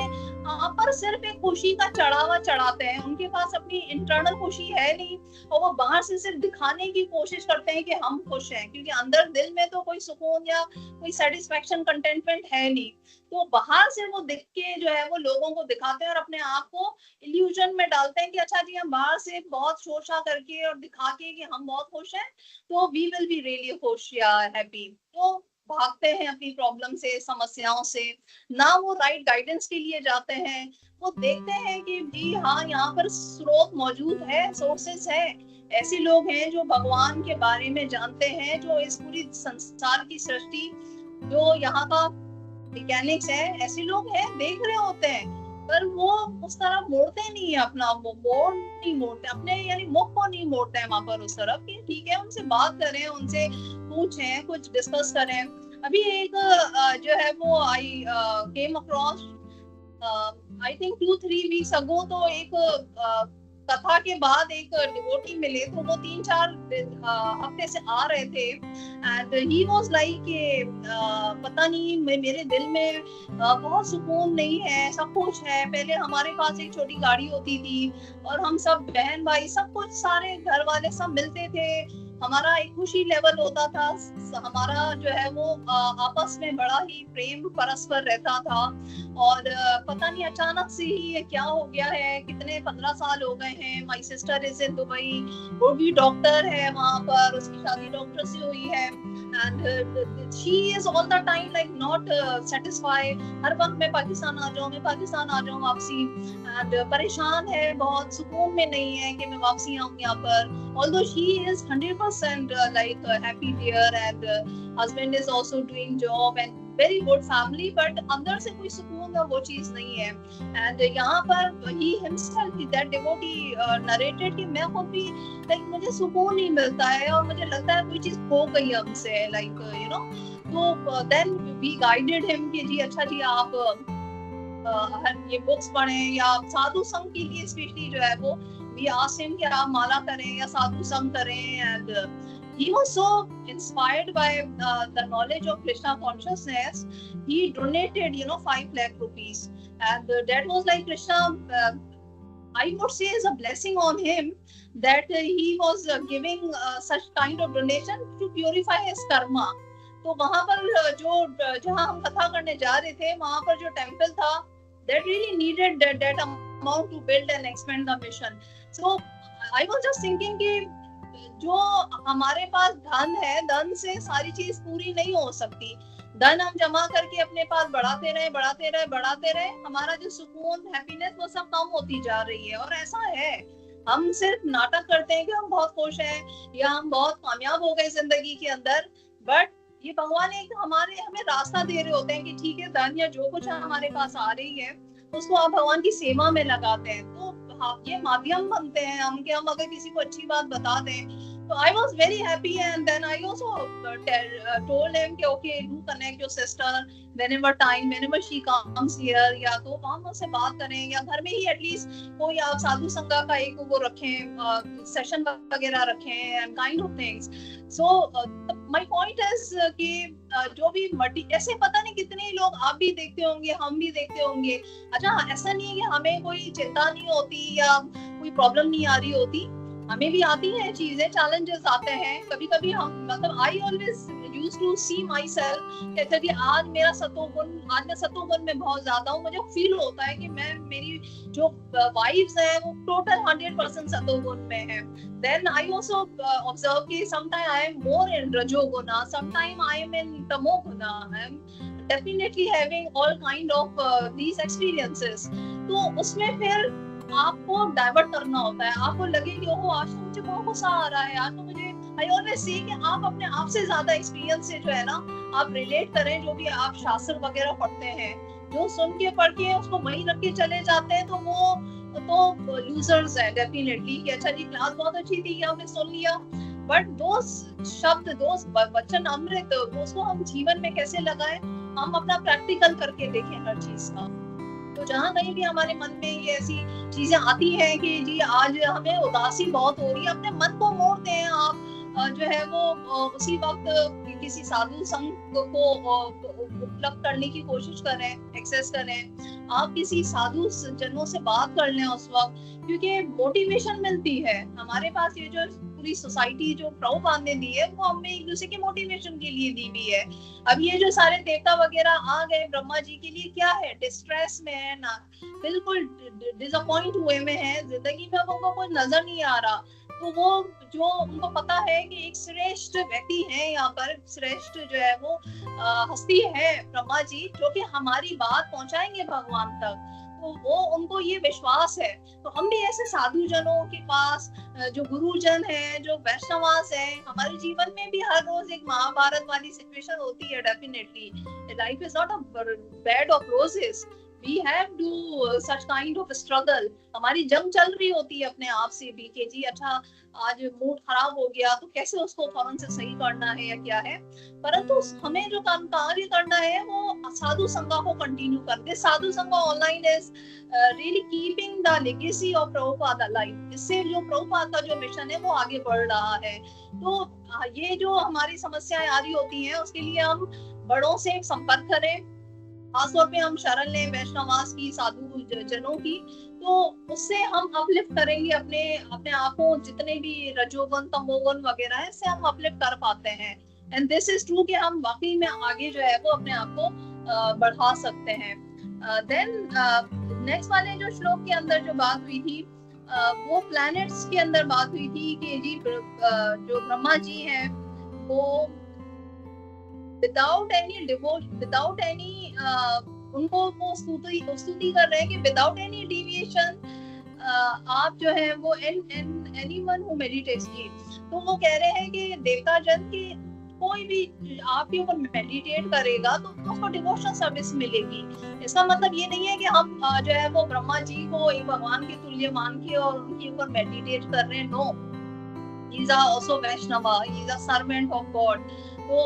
[SPEAKER 2] पर सिर्फ एक खुशी का चढ़ावा चढ़ाते हैं, उनके पास अपनी इंटरनल खुशी है नहीं और वो बाहर से सिर्फ दिखाने की कोशिश करते हैं कि हम खुश हैं, क्योंकि अंदर दिल में तो कोई सुकून या कोई सेटिस्फेक्शन कंटेंटमेंट है नहीं। तो बाहर से वो दिख के जो है वो लोगों को दिखाते हैं और अपने आप को इल्यूजन में डालते हैं कि अच्छा जी हम बाहर से बहुत शोशा करके और दिखा के कि हम बहुत खुश हैं तो वी विल बी रियली खुश या हैप्पी। तो भागते हैं अपनी प्रॉब्लम से, समस्याओं से, ना वो राइट गाइडेंस के लिए जाते हैं। वो देखते हैं कि जी हाँ यहाँ पर स्रोत मौजूद है, सोर्सेस है, ऐसे लोग हैं जो भगवान के बारे में जानते हैं, जो इस पूरी संसार की सृष्टि, जो यहाँ का मैकेनिक्स है, ऐसे लोग हैं, देख रहे होते हैं, पर वो उस तरफ मोड़ते नहीं है अपना, वो नहीं मोड़ते अपने, यानी मुख को नहीं मोड़ते हैं वहां पर उस तरफ कि ठीक है उनसे बात करें, उनसे पूछें, कुछ डिस्कस करें। अभी एक जो है वो I came across I think 2-3 weeks ago, तो एक कथा के बाद एक डिवोटी मिले, तो वो 3-4 हफ्ते से आ रहे थे एंड ही वाज लाइक पता नहीं मेरे दिल में बहुत सुकून नहीं है, सब कुछ है, पहले हमारे पास एक छोटी गाड़ी होती थी और हम सब बहन भाई सब कुछ सारे घर वाले सब मिलते थे, हमारा एक खुशी लेवल होता था, हमारा जो है वो आपस में बड़ा ही प्रेम परस्पर रहता था। और पता नहीं अचानक से ही ये क्या हो गया है, कितने 15 साल हो गए हैं। My sister is in Dubai, वो भी डॉक्टर है वहां पर, उसकी शादी डॉक्टर से हुई है and she is all the time like not satisfied, हर वक्त मैं पाकिस्तान आ जाऊं, मैं पाकिस्तान आ जाऊं वापसी, एंड परेशान है, बहुत सुकून में नहीं है कि मैं वापसी आऊं यहाँ पर। although she is 100% like happy there and husband is also doing job and very good family, but अंदर से कोई सुकून वो चीज नहीं है। and यहाँ पर he himself that devotee narrated कि मैं खुद भी like मुझे सुकून नहीं मिलता है और मुझे लगता है कोई चीज खो गई हमसे, like you know। तो then we guided him कि जी अच्छा जी आप ये बुक्स पढ़ें या साधु संघ के लिए स्पेशली जो है वो we asked him कि आप माला करें या साधु संघ करें, and he was so inspired by the knowledge of Krishna consciousness. He donated 5 lakh rupees and that was like Krishna I would say is a blessing on him that he was giving such kind of donation to purify his karma. तो वहां पर जहां हम कथा करने जा रहे थे वहां पर जो टेम्पल था that really needed that amount to build and expand the mission. So I was just thinking कि जो हमारे पास धन है, धन से सारी चीज पूरी नहीं हो सकती। धन हम जमा करके अपने पास बढ़ाते रहे, हमारा जो सुकून, हैप्पीनेस वो सब कम होती जा रही है। और ऐसा है, हम सिर्फ नाटक करते हैं कि हम बहुत खुश हैं या हम बहुत कामयाब हो गए जिंदगी के अंदर, बट ये भगवान एक हमें रास्ता दे रहे होते हैं कि ठीक है धन या जो कुछ हमारे पास आ रही है उसको आप भगवान की सेवा में लगाते हैं, तो ये माध्यम बनते हैं हम कि हम अगर किसी को अच्छी बात बता दें। तो I was very happy and then I also told him कि okay do connect your sister whenever she comes here, या तो हम उससे बात करें या घर में ही एटलीस्ट कोई आप साधु संघ का एक वो रखें, सेशन वगैरह रखें and kind of things. So my point is कि जो भी ऐसे पता नहीं कितने लोग आप भी देखते होंगे, हम भी देखते होंगे। अच्छा ऐसा नहीं है कि हमें कोई चिंता नहीं होती या कोई प्रॉब्लम नहीं आ रही होती, हमें भी आती है चीजें, चैलेंजेस आते हैं कभी कभी। हम मतलब I always used to see myself कहते कि आज मैं सतोगुण में बहुत ज्यादा हूँ, मुझे फील होता है कि मेरी जो वाइब्स है वो टोटल 100% सतोगुण में है। Then I also observe कि sometimes I am more in rajoguna, sometimes I am in tamoguna. I am definitely having all kind of these experiences. तो उसमें फिर आपको डाइवर्ट करना होता है, आपको लगे कि ओहो आज तो मुझे बहुत गुस्सा आ रहा है, आज तो मुझे आई ऑलवेज से कि आप अपने आप से ज्यादा एक्सपीरियंस से जो है ना आप रिलेट करें, जो भी आप शास्त्र वगैरह पढ़ते हैं, जो सुन के पढ़ के उसको वहीं रख के चले जाते हैं तो वो तो लूजर्स है डेफिनेटली कि अच्छा जी क्लास बहुत अच्छी थी, आपने सुन लिया, बट दो शब्द, दो वचन अमृत, उसको हम जीवन में कैसे लगाएं, हम अपना प्रैक्टिकल करके देखें हर चीज का। तो जहाँ कहीं भी हमारे मन में ये ऐसी चीजें आती हैं कि जी आज हमें उदासी बहुत हो रही है, अपने मन को मोड़ते हैं आप, जो है वो उसी वक्त किसी साधु संग को उपलब्ध करने की कोशिश करें, एक्सेस करें, आप किसी साधु जनों से बात कर लें उस वक्त, क्योंकि मोटिवेशन मिलती है। हमारे पास ये जो पूरी सोसाइटी जो प्रभुपाद ने दी है वो हमें एक दूसरे के मोटिवेशन के लिए दी भी है। अब ये जो सारे देवता वगैरह आ गए ब्रह्मा जी के लिए क्या है, डिस्ट्रेस में है ना, बिल्कुल डिसअपॉइंट हुए में है, जिंदगी में अब उनको कोई नजर नहीं आ रहा। तो वो जो उनको पता है कि एक श्रेष्ठ व्यक्ति है यहाँ पर, श्रेष्ठ जो है वो हस्ती है ब्रह्मा जी, जो कि हमारी बात पहुंचाएंगे भगवान तक, तो वो उनको ये विश्वास है। तो हम भी ऐसे साधु जनों के पास, जो गुरुजन है, जो वैष्णवास है, हमारे जीवन में भी हर रोज एक महाभारत वाली सिचुएशन होती है। Definitely life is not a bed of roses, we have to such kind of struggle। हमारी जंग चल रही होती है अपने आप से भी कि जी अच्छा आज मूड खराब हो गया तो कैसे उसको फौरन से सही करना है या क्या है, परंतु हमें जो काम कार्य करना है वो साधु संघ को कंटिन्यू कर दे। साधु संघ online is really keeping the legacy of Prabhupada alive. इससे जो प्रभुपाद का जो मिशन है वो आगे बढ़ रहा है। तो ये जो हमारी समस्याएं आ रही होती हैं उसके लिए हम बड़ों से संपर्क करें, खासतौर पे हम शरण लें वैष्णवास की, साधु जनों की, तो उससे हम अपलिफ्ट करेंगे अपने आप को। जितने भी रजोगुण तमोगुण वगैरह है इससे हम अपलिफ्ट कर पाते हैं। एंड दिस इज ट्रू कि हम वाकई में आगे जो है वो अपने आप को बढ़ा सकते हैं। देन नेक्स्ट वाले जो श्लोक के अंदर जो बात हुई थी वो प्लैनेट्स के अंदर बात हुई थी कि जी जो ब्रह्मा जी हैं वो without any उनको वो स्तुति कर रहे हैं कि without any deviation आप जो है वो anyone who meditates की, तो वो कह रहे हैं कि देवता जन की कोई भी आपके ऊपर मेडिटेट करेगा तो उसको डिवोशनल सर्विस मिलेगी। इसका मतलब ये नहीं है कि हम जो है वो ब्रह्मा जी को एक भगवान के तुल्य मान के और उनके ऊपर मेडिटेट कर रहे हैं। No, he is also Vaishnava, he is a servant of God। तो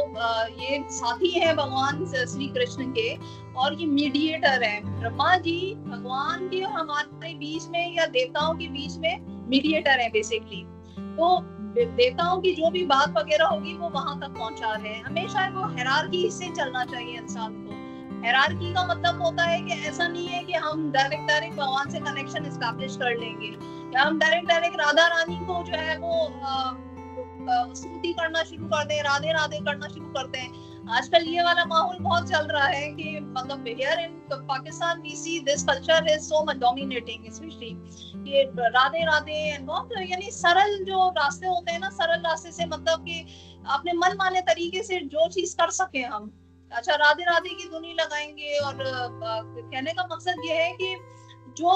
[SPEAKER 2] ये साथी है भगवान श्री कृष्ण के और ये मीडिएटर है। ब्रह्मा जी भगवान के और हमारे बीच में या देवताओं के बीच में मीडिएटर है बेसिकली। तो देवताओं की जो भी बात वगैरह होगी वो वहां तक पहुंचा रहे हैं। हमेशा वो हायरार्की से चलना चाहिए इंसान को। हायरार्की का मतलब होता है कि ऐसा नहीं है कि हम डायरेक्ट भगवान से कनेक्शन एस्टैब्लिश कर लेंगे या हम डायरेक्ट राधा रानी को जो है वो स्तुति करना शुरू कर दें, राधे राधे करना शुरू करते हैं। आजकल ये वाला माहौल बहुत चल रहा है कि मतलब here in Pakistan we see this culture is so much dominating, specially ये राधे राधे एंड बहुत, यानी सरल जो रास्ते होते हैं ना, सरल रास्ते से मतलब कि अपने मन माने तरीके से जो चीज कर सके हम, अच्छा राधे राधे की धुनी लगाएंगे। और कहने का मकसद ये है कि जो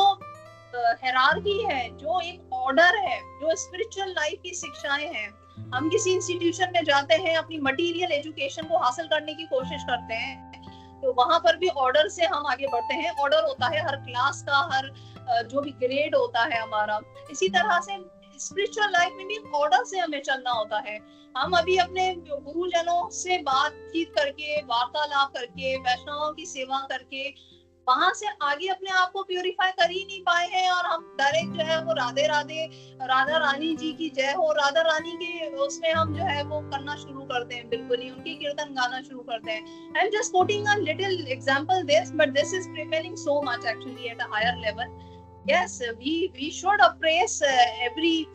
[SPEAKER 2] हायरार्की है, जो एक ऑर्डर है, जो स्पिरिचुअल लाइफ की शिक्षाएं हैं, हम किसी इंस्टीट्यूशन में जाते हैं, अपनी मटेरियल एजुकेशन को हासिल करने की कोशिश करते हैं, तो वहां पर भी ऑर्डर से हम आगे बढ़ते हैं। ऑर्डर होता है हर क्लास का, हर जो भी ग्रेड होता है हमारा। इसी तरह से स्पिरिचुअल लाइफ में भी ऑर्डर से हमें चलना होता है। हम अभी अपने गुरुजनों से बातचीत करके, वार्तालाप करके, वैष्णवों की सेवा करके वहां से आगे अपने आप को प्यूरिफाई कर ही नहीं पाए हैं और हम डायरेक्ट जो है वो राधे राधे, राधा रानी जी की जय हो, राधा रानी के उसमें हम जो है वो करना शुरू करते हैं, बिल्कुल ही उनकी कीर्तन गाना शुरू करते हैं। I am just quoting a little example this, but this is preparing so much actually at a higher level. Yes, we should appraise every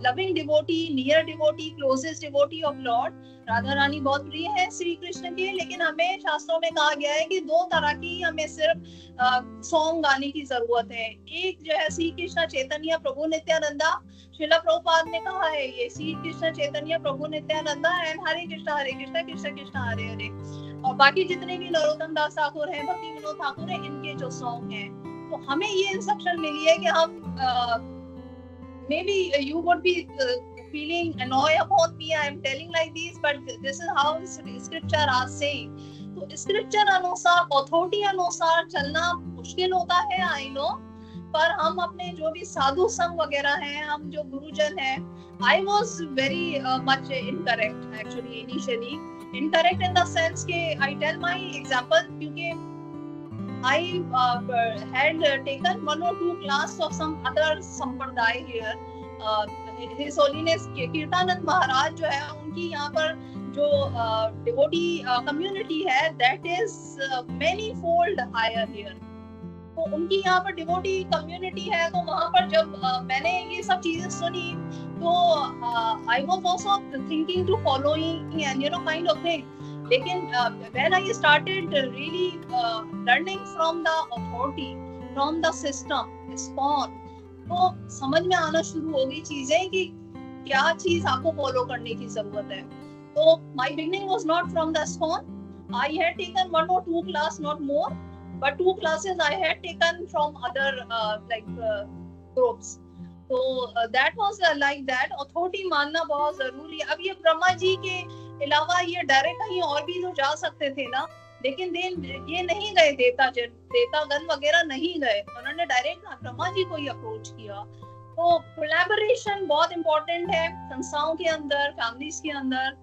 [SPEAKER 2] loving devotee, near devotee, closest devotee of Lord। Radha Rani बहुत प्रिय है श्री कृष्ण के, लेकिन हमें शास्त्रों में कहा गया है कि दो तरह की हमें सिर्फ सॉन्ग गाने की जरूरत है। एक जो है श्री कृष्ण चैतन्य प्रभु नित्यानंदा, श्रीला प्रभुपाद ने कहा है ये श्री कृष्ण चैतन्य प्रभु नित्यानंदा एंड हरे कृष्ण कृष्ण कृष्ण हरे हरे। और बाकी जितने भी नरोत्तम दास ठाकुर हैं, भक्ति विनोद ठाकुर हैं, इनके जो सॉन्ग हैं, तो हमें ये इंस्ट्रक्शन मिली है कि हम maybe you would be feeling annoyed upon me, I am telling like this, but this is how scripture are saying। तो स्क्रिप्चर अनुसार, अथॉरिटी अनुसार चलना मुश्किल होता है, आई नो, पर हम अपने जो भी साधु संघ वगैरह हैं, हम जो गुरुजन हैं, I was very much incorrect actually initially, incorrect in the sense के I tell my example, क्योंकि I had taken 1 or 2 class of some other sampradaya here. His Holiness Kirtanand Maharaj जो है उनकी यहाँ पर जो devotee community है, that is many fold higher here. तो उनकी यहाँ पर डिवोटी कम्युनिटी है, तो वहाँ पर जब मैंने ये सब चीजें सुनी तो I was also thinking to following and kind of thing. लेकिन when I started really learning from the authority, from the system ISKCON, तो समझ में आना शुरू हो गई चीजें कि क्या चीज आपको फॉलो करने की जरूरत है. तो my beginning was not from the ISKCON. I had taken 1 or 2 class, not more. But 2 classes I had taken from other groups. So that was like that. Authority मानना बहुत जरूरी है. अब ये ब्रह्मा जी के अलावा ये डायरेक्ट कहीं और भी तो जा सकते थे ना, लेकिन ये नहीं गए, देवतागण वगैरह नहीं गए, उन्होंने डायरेक्ट ब्रह्मा जी को ही अप्रोच किया. तो कोलैबोरेशन बहुत इम्पोर्टेंट है संस्थाओं के अंदर, फैमिलीज के अंदर,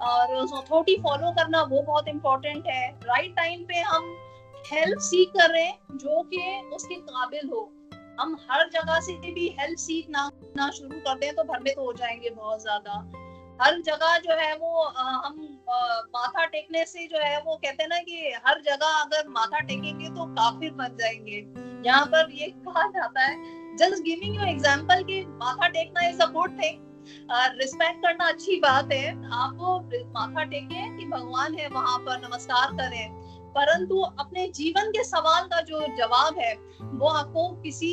[SPEAKER 2] और अथॉरिटी फॉलो करना वो बहुत इम्पोर्टेंट है. राइट टाइम पे हम हेल्प सीख कर रहे हैं जो कि उसके काबिल हो. हम हर जगह से भी हेल्प सीखना शुरू करते हैं तो भ्रमित हो जाएंगे बहुत ज्यादा. हर जगह जो है वो हम माथा टेकने से जो है वो कहते हैं ना कि हर जगह अगर माथा टेकेंगे तो काफिर बन जाएंगे. यहाँ पर ये कहा जाता है, जस्ट गिविंग यू एग्जांपल, कि माथा टेकना is a good thing, respect करना अच्छी बात है. आप माथा टेकें कि भगवान है वहां पर, नमस्कार करें, परंतु अपने जीवन के सवाल का जो जवाब है वो आपको किसी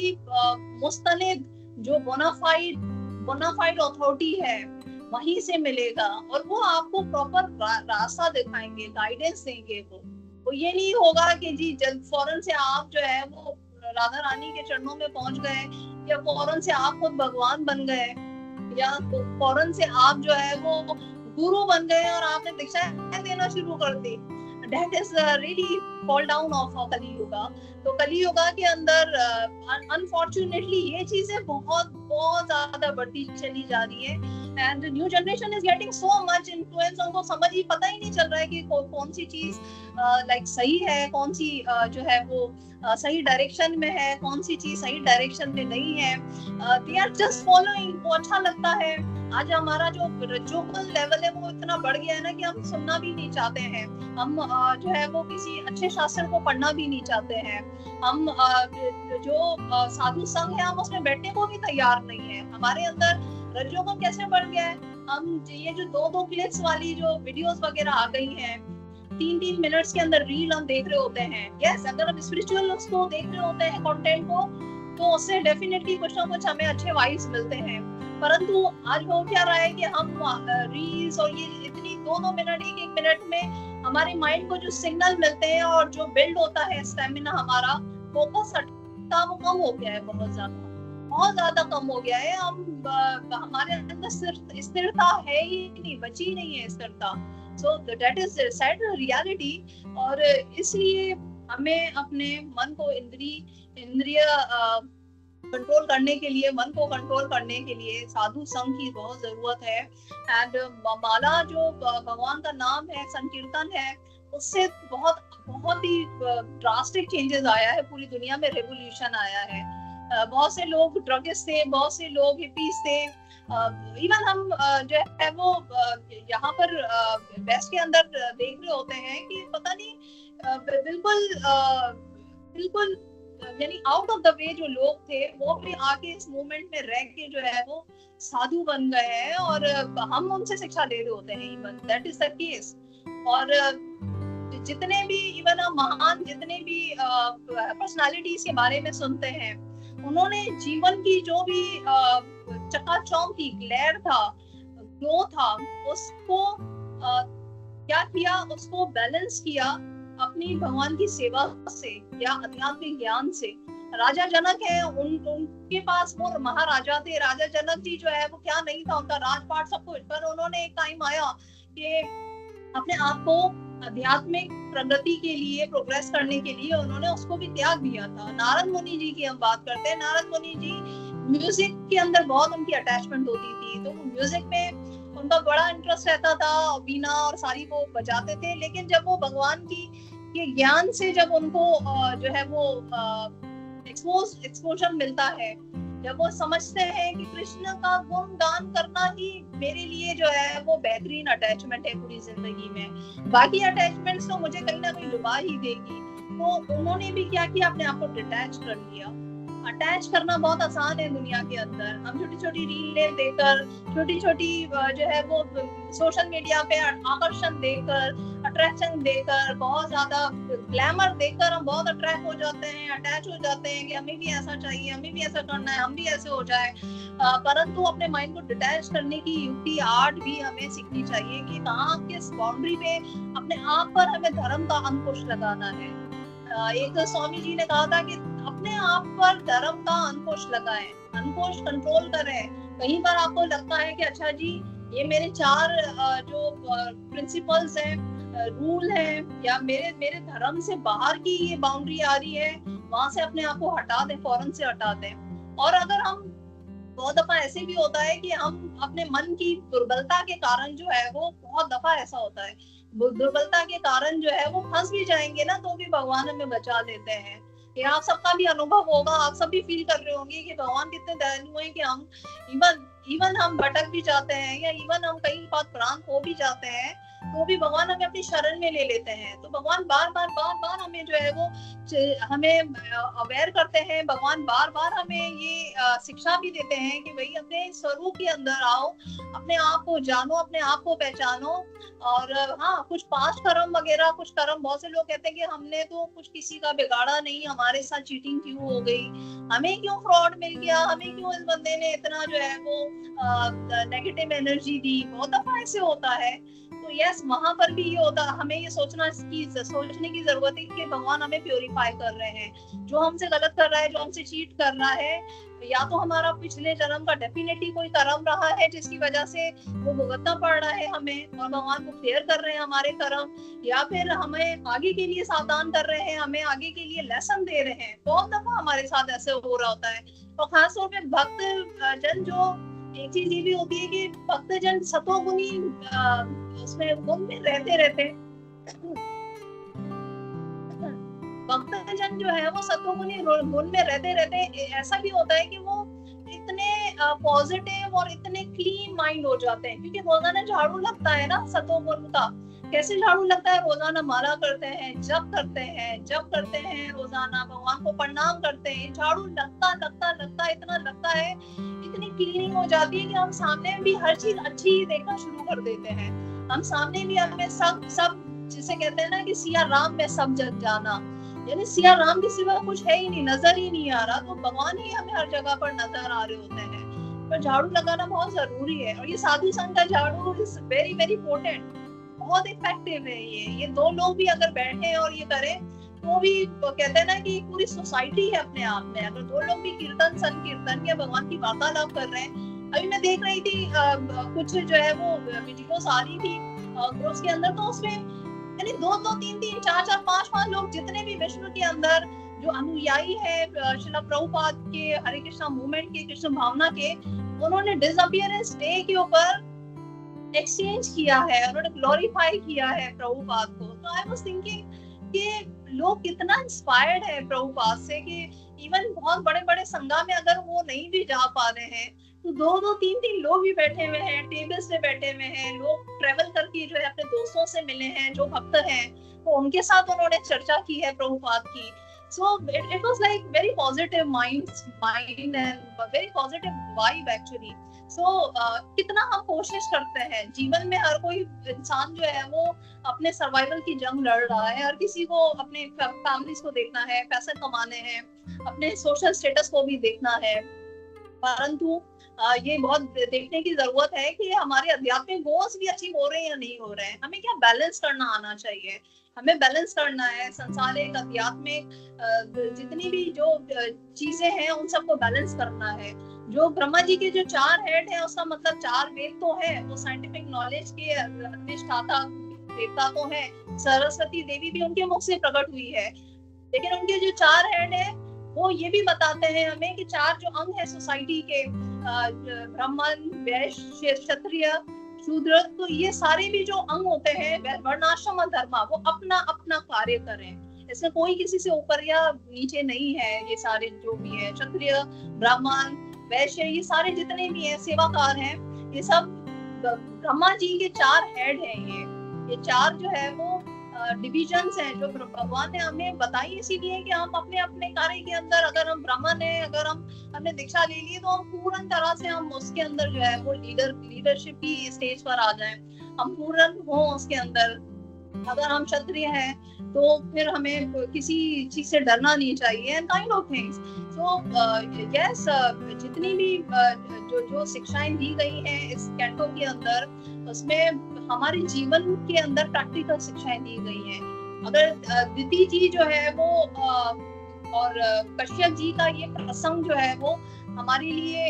[SPEAKER 2] मुस्तनिद जो बोनाफाइड अथॉरिटी है वहीं से मिलेगा, और वो आपको प्रॉपर रास्ता दिखाएंगे, गाइडेंस देंगे. वो ये नहीं होगा कि जी जल्द फौरन से आप जो है वो राधा रानी के चरणों में पहुंच गए, या फौरन से आप खुद भगवान बन गए, या फौरन से आप जो है वो गुरु बन गए और आपने दीक्षा देना शुरू कर दी. That is really fall down of कली युगा. तो कली युगा के अंदर अनफॉर्चुनेटली ये चीजें बहुत ज्यादा बढ़ती चली जा रही है. And new generation is getting so much influence, उनको समझ ही पता ही नहीं चल रहा है कि कौन सी चीज लाइक सही है, कौन सी जो है वो सही डायरेक्शन में है, कौन सी चीज सही डायरेक्शन में नहीं है. They are just following. वो अच्छा लगता है. आज हमारा जो रिचुअल लेवल है वो इतना बढ़ गया है ना कि हम सुनना भी नहीं चाहते हैं. हम जो है वो किसी अच्छे शास्त्र को पढ़ना भी नहीं चाहते हैं. हम जो साधु संघ है हम उसमें बैठने को भी तैयार नहीं है. हमारे अंदर रजोगुण कैसे बढ़ गया है. हम ये जो 2-2 क्लिक्स वाली जो वीडियोस वगैरह आ गई हैं, 3-3 मिनट्स के अंदर रील हम देख रहे होते हैं. यस, अगर हम स्पिरिचुअल उसको देख रहे होते हैं कंटेंट को, तो उससे डेफिनेटली कुछ ना कुछ हमें अच्छे वाइब्स मिलते हैं. परंतु आज हो क्या रहा है कि हम रील्स और ये इतनी 2-2 मिनट 1-1 मिनट में हमारे माइंड को जो सिग्नल मिलते हैं और जो बिल्ड होता है स्टेमिना, हमारा फोकस हटता वो कम हो गया है, बहुत ज्यादा कम हो गया है. हम हमारे अंदर स्थिरता है ही नहीं, बची नहीं है स्थिरता. So that is sad reality. और इसलिए हमें अपने मन को इंद्रिय कंट्रोल करने के लिए, मन को कंट्रोल करने के लिए साधु संघ की बहुत जरूरत है. एंड माला जो भगवान का नाम है, संकीर्तन है, उससे बहुत ही ड्रास्टिक चेंजेस आया है. पूरी दुनिया में रेवोल्यूशन आया है. बहुत से लोग ड्रगिस्ट थे, बहुत से लोग हिपीज थे. इवन हम जो है वो यहाँ पर वेस्ट के अंदर देख रहे होते हैं कि पता नहीं बिल्कुल यानी आउट ऑफ द वे जो लोग थे वो भी आके इस मूवमेंट में रह के जो है वो साधु बन गए हैं, और हम उनसे शिक्षा ले रहे होते हैं. Even that is the case. और जितने भी इवन महान जितने भी पर्सनालिटीज के बारे में सुनते हैं, उन्होंने जीवन की जो भी चकाचौंध थी, ग्लेयर था, ग्लो था, उसको क्या किया, उसको बैलेंस किया अपनी भगवान की सेवा से या आध्यात्मिक ज्ञान से. राजा जनक है, उनके पास वो महाराजा थे. राजा जनक जी जो है वो क्या नहीं था, उनका राजपाट सब कुछ, पर उन्होंने एक टाइम आया कि अपने आप को आध्यात्मिक प्रगति के लिए, प्रोग्रेस करने के लिए उन्होंने उसको भी त्याग दिया था. नारद मुनि जी की हम बात करते हैं. नारद मुनि जी म्यूजिक के अंदर बहुत उनकी अटैचमेंट होती थी, तो म्यूजिक में उनका बड़ा इंटरेस्ट रहता था. वीणा और सारी वो बजाते थे. लेकिन जब वो भगवान की ये ज्ञान से जब उनको जो है वो एक्सपोजर मिलता है, जब वो समझते हैं कि कृष्ण का गुण गान करना ही मेरे लिए जो है वो बेहतरीन अटैचमेंट है पूरी जिंदगी में, बाकी अटैचमेंट्स तो मुझे कहीं ना कहीं डुबा ही देगी, तो उन्होंने भी क्या किया, अपने आप को डिटैच कर लिया। अटैच करना बहुत आसान है दुनिया के अंदर। हम छोटी छोटी रीलें देकर, छोटी छोटी जो है वो सोशल मीडिया पे आकर्षण देकर, अट्रैक्शन देकर, बहुत ज्यादा ग्लैमर देकर हम बहुत अट्रैक्ट हो जाते हैं, अटैच हो जाते हैं कि हमें भी ऐसा चाहिए, हमें भी ऐसा करना है, हम भी ऐसे हो जाए। परंतु अपने माइंड को डिटैच करने की युक्ति आर्ट भी हमें सीखनी चाहिए कि कहाँ किस बाउंड्री पे अपने आप पर हमें धर्म का अंकुश लगाना है। एक स्वामी जी ने कहा था कि अपने आप पर धर्म का अंकुश लगाएं, अंकुश कंट्रोल करें। कहीं पर आपको लगता है कि अच्छा जी ये मेरे 4 जो प्रिंसिपल्स हैं, रूल है, या मेरे धर्म से बाहर की ये बाउंड्री आ रही है, वहां से अपने आप को हटा दें, फौरन से हटा दें। और अगर हम बहुत दफा ऐसे भी होता है कि हम अपने मन की दुर्बलता के कारण जो है वो, बहुत दफा ऐसा होता है, दुर्बलता के कारण जो है वो फंस भी जाएंगे ना, तो भी भगवान हमें बचा लेते हैं। ये आप सबका भी अनुभव होगा, आप सब भी फील कर रहे होंगे कि भगवान कितने दयालु हैं कि हम इवन हम भटक भी जाते हैं, या इवन हम कहीं बात प्राण खो भी जाते हैं, तो भी भगवान हमें अपनी शरण में ले लेते हैं। तो भगवान बार बार हमें जो है वो हमें अवेयर करते हैं, भगवान बार बार हमें ये शिक्षा भी देते हैं कि भाई अपने स्वरूप के अंदर आओ, अपने आप को जानो, अपने आप को पहचानो। और हाँ, कुछ पास्ट कर्म वगैरह, कुछ कर्म, बहुत से लोग कहते हैं कि हमने तो कुछ किसी का बिगाड़ा नहीं, हमारे साथ चीटिंग क्यों हो गई, हमें क्यों फ्रॉड मिल गया, हमें क्यों इस बंदे ने इतना जो है वो नेगेटिव एनर्जी दी। बहुत दफा ऐसे होता है। तो यस, वहां पर भी ये होता, हमें ये सोचने की जरूरत है कि भगवान हमें प्योरीफाई कर रहे हैं। जो हमसे गलत कर रहा है, जो हमसे चीट कर रहा है, या तो हमारा पिछले जन्म का डेफिनेटली कोई कर्म रहा है जिसकी वजह से वो भुगतना पड़ रहा है हमें, और भगवान को क्लियर कर रहे हैं हमारे कर्म, या फिर हमें आगे के लिए सावधान कर रहे हैं, हमें आगे के लिए लेसन दे रहे हैं। बहुत दफा हमारे साथ ऐसे हो रहा होता है। और खासतौर पे भक्त जन, जो एक चीज ये भी होती है कि भक्तजन सतोगुणी उसमें गुण में रहते भक्तजन जो है वो सतोगुणी गुण में रहते ऐसा भी होता है कि वो इतने पॉजिटिव और इतने क्लीन माइंड हो जाते हैं, क्योंकि रोजाना झाड़ू लगता है ना सतोगुण का। कैसे झाड़ू लगता है? रोजाना माला करते हैं, जप करते हैं रोजाना, भगवान को प्रणाम करते हैं, झाड़ू लगता इतना लगता है, इतनी क्लीनिंग हो जाती है कि हम सामने भी हर चीज अच्छी देखना शुरू कर देते हैं। हम सामने भी हमें सब जिसे कहते हैं ना कि सिया राम में सब जग जाना, यानी सिया राम के सिवा कुछ है ही नहीं, नजर ही नहीं आ रहा, तो भगवान ही हमें हर जगह पर नजर आ रहे होते हैं। पर झाड़ू लगाना बहुत जरूरी है, और ये साधु संघ का झाड़ू इज वेरी वेरी इंपॉर्टेंट, बहुत इफेक्टिव है। ये 2 लोग भी अगर बैठे और ये करें तो भी कहते हैं ना कि पूरी सोसाइटी है अपने आप में। अगर 2 लोग भी कीर्तन संकीर्तन या भगवान की वार्तालाप कर रहे हैं, अभी मैं देख रही थी कुछ जो है वो वीडियोस आ रही थी ग्रुप्स के अंदर, तो उसमें यानी 2-2 3-3 4-4 5-5 लोग जितने भी विश्व के अंदर जो अनुयायी है श्रील प्रभुपाद के, हरे कृष्णा मूवमेंट के, कृष्ण भावना के, उन्होंने डिसअपियरेंस डे के ऊपर एक्सचेंज किया है, उन्होंने ग्लोरीफाई किया है प्रभुपाद को। तो आई वाज थिंकिंग कि लोग कितना इंस्पायर्ड है प्रभुपाद से, कि इवन बहुत बड़े बड़े संघा में अगर वो नहीं भी जा पा रहे हैं, तो 2-2 3-3 लोग भी बैठे हुए हैं, टेबल्स पे बैठे हुए हैं, लोग ट्रेवल करके जो है अपने दोस्तों से मिले हैं जो भक्त हैं, तो उनके साथ उन्होंने चर्चा की है प्रभुपाद की। So it was like very positive mind and very positive vibe actually. So कितना हम कोशिश करते हैं, जीवन में हर कोई इंसान जो है वो अपने सर्वाइवल की जंग लड़ रहा है, हर किसी को अपने फैमिलीज को देखना है, पैसे कमाने हैं, अपने सोशल स्टेटस को भी देखना है। परंतु ये बहुत देखने की जरूरत है कि हमारे आध्यात्मिक गोल्स भी अचीव हो रहे हैं या नहीं हो रहे हैं। हमें क्या बैलेंस करना आना चाहिए, हमें बैलेंस करना है संसारिक आध्यात्मिक जितनी भी जो चीजें हैं उन सबको बैलेंस करना है। जो ब्रह्मा जी के जो 4 हेड हैं, उसका मतलब 4 वेद तो है, वो साइंटिफिक नॉलेज के अधिष्ठाता देवता तो है, सरस्वती देवी भी उनके मुख से प्रकट हुई है, लेकिन उनके जो 4 हेड है वो ये भी बताते हैं हमें कि 4 जो अंग है सोसाइटी के, ब्राह्मण, वैश्य, क्षत्रिय, शूद्र, तो ये सारे भी जो अंग होते हैं वर्णाश्रम धर्म, वो अपना अपना कार्य करें। इसमें कोई किसी से ऊपर या नीचे नहीं है। ये सारे जो भी है, क्षत्रिय, ब्राह्मण, वैश्य, ये सारे जितने भी हैं सेवाकार हैं, ये सब ब्रह्मा जी के 4 हेड हैं। ये 4 जो है वो डिविजन्स हैं जो भगवान ने हमें बताई, इसीलिए कि हम अपने अपने कार्य के अंदर, अगर हम ब्राह्मण है, अगर हमने दीक्षा ले ली, तो हम पूर्ण तरह से हम उसके अंदर जो है वो लीडरशिप की स्टेज पर आ जाएं, हम पूर्ण हो उसके अंदर। अगर हम क्षत्रिय हैं तो फिर हमें किसी चीज से डरना नहीं चाहिए, and kind of things. So yes, जितनी भी जो शिक्षाएं दी गई हैं इस कैंटो के अंदर, उसमें हमारे जीवन के अंदर प्रैक्टिकल शिक्षाएं दी गई हैं। अगर दिति जी जो है वो और कश्यप जी का ये प्रसंग जो है वो हमारे लिए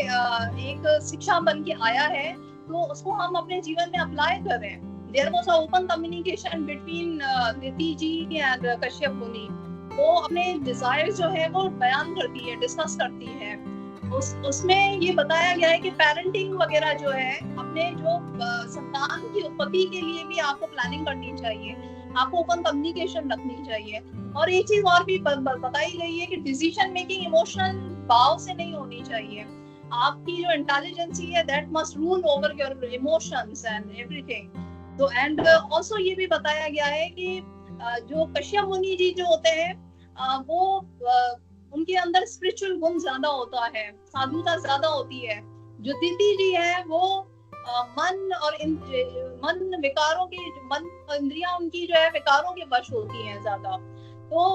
[SPEAKER 2] एक शिक्षा बन के आया है, तो उसको हम अपने जीवन में अप्लाई करें। There was an open communication between Diti ji and Kashyap मुनि। वो अपने डिजायर्स जो है वो बयान करती है, डिस्कस करती है। उसमें ये बताया गया है कि पेरेंटिंग वगैरह जो है, अपने जो संतान की उत्पत्ति के लिए भी आपको प्लानिंग करनी चाहिए, आपको ओपन कम्युनिकेशन रखनी चाहिए। और एक चीज और भी बताई गई है कि डिसीजन मेकिंग इमोशनल भाव से नहीं होनी चाहिए। आपकी जो इंटेलिजेंसी है, that must rule over your emotions and everything. तो एंड ऑल्सो ये भी बताया गया है कि जो कश्यप मुनि जी जो होते हैं, वो उनके अंदर स्पिरिचुअल गुण ज्यादा होता है, साधुता ज्यादा होती है। जो दिति जी है वो मन और मन विकारों के, मन इंद्रियां उनकी जो है विकारों के वश होती हैं ज्यादा। तो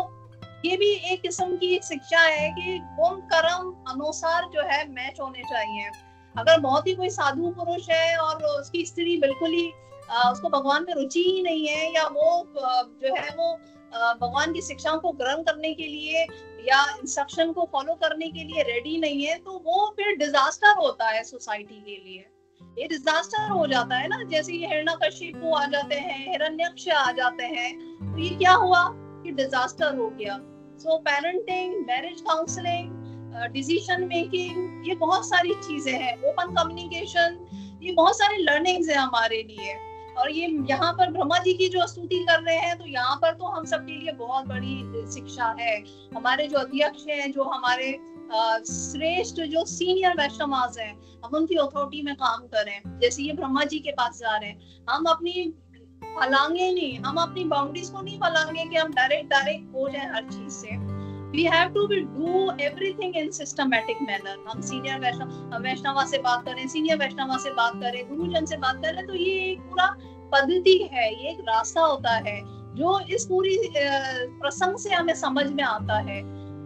[SPEAKER 2] ये भी एक किस्म की शिक्षा है कि गुण कर्म अनुसार जो है मैच होने चाहिए। अगर बहुत ही कोई साधु पुरुष है और उसकी स्त्री बिल्कुल ही उसको भगवान में रुचि ही नहीं है, या वो जो है वो भगवान की शिक्षाओं को ग्रहण करने के लिए या इंस्ट्रक्शन को फॉलो करने के लिए रेडी नहीं है, तो वो फिर डिजास्टर होता है सोसाइटी के लिए। ये डिजास्टर हो जाता है ना, जैसे ये हिरण्यकशिपु आ जाते हैं, हिरण्यक्ष आ जाते हैं, तो ये क्या हुआ कि डिजास्टर हो गया। So parenting, marriage counselling, decision making, ये बहुत सारी चीजें हैं, ओपन कम्युनिकेशन, ये बहुत सारी लर्निंग्स है हमारे लिए। और ये यहाँ पर ब्रह्मा जी की जो स्तुति कर रहे हैं, तो यहाँ पर तो हम सबके लिए बहुत बड़ी शिक्षा है। हमारे जो अध्यक्ष हैं, जो हमारे श्रेष्ठ जो सीनियर वैष्णवास हैं, हम उनकी अथॉरिटी में काम करें। जैसे ये ब्रह्मा जी के पास जा रहे हैं, हम अपनी फलांगे नहीं, हम अपनी बाउंड्रीज को नहीं फलांगे कि हम डायरेक्ट हो जाए हर चीज से। We have to do everything in systematic manner। हम सीनियर वैष्णवा से बात करें, सीनियर वैष्णवा से बात करें, गुरुजन से बात करें, तो ये एक पूरा पद्धति है, ये एक रास्ता होता है जो इस पूरी प्रसंग से हमें समझ में आता है।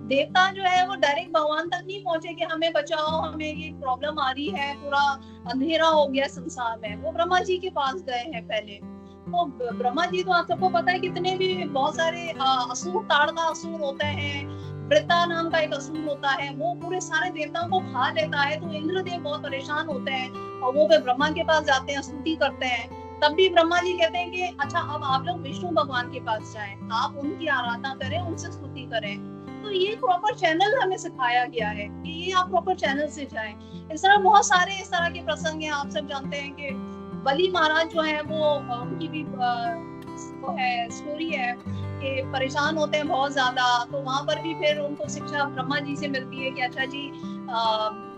[SPEAKER 2] देवता जो है वो डायरेक्ट भगवान तक नहीं पहुंचे कि हमें बचाओ, हमें ये प्रॉब्लम आ रही है, पूरा अंधेरा हो गया संसार में। वो ब्रह्मा जी के पास गए हैं पहले। तो ब्रह्मा जी तो आप सबको पता है कितने भी बहुत सारे असुर, ताड़का असुर होते हैं, वृता नाम का एक असुर होता है, वो पूरे सारे देवताओं को खा लेता है। तो इंद्रदेव बहुत परेशान होते हैं और वो फिर ब्रह्मा के पास जाते हैं, स्तुति करते हैं। तब भी ब्रह्मा जी कहते हैं कि अच्छा, अब आप लोग विष्णु भगवान के पास जाएं, आप उनकी आराधना करें, उनसे स्तुति करें। तो ये प्रॉपर चैनल हमें सिखाया गया है कि ये आप प्रॉपर चैनल से जाएं। इस तरह बहुत सारे इस तरह के प्रसंग हैं। आप सब जानते हैं कि बलि महाराज जो है वो उनकी भी वो है स्टोरी है कि परेशान होते हैं बहुत ज्यादा। तो वहां पर भी फिर उनको शिक्षा ब्रह्मा जी से मिलती है कि अच्छा जी,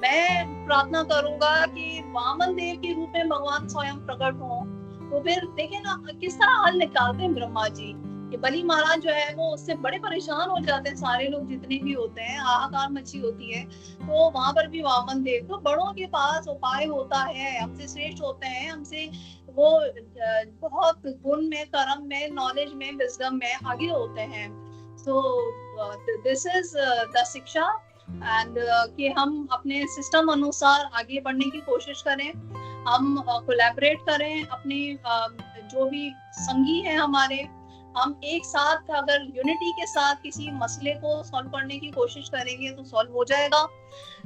[SPEAKER 2] मैं प्रार्थना करूंगा कि वामन देव के रूप में भगवान स्वयं प्रकट हो। तो फिर देखें ना किस तरह हल निकालते हैं ब्रह्मा जी। कि बलि महाराज जो है वो उससे बड़े परेशान हो जाते हैं, सारे लोग जितने भी होते हैं, हाहाकार मची होती है। तो वहां पर भी वामन देव, तो बड़ों के पास उपाय होता है, हमसे श्रेष्ठ होते हैं, हमसे वो बहुत गुण में, कर्म में, नॉलेज में, विजडम में आगे होते हैं। सो दिस इज द शिक्षा, एंड कि हम अपने सिस्टम अनुसार आगे बढ़ने की कोशिश करें, हम कोलैबोरेट करें, अपने जो भी संगी हैं हमारे, हम एक साथ अगर यूनिटी के साथ किसी मसले को सॉल्व करने की कोशिश करेंगे तो सॉल्व हो जाएगा।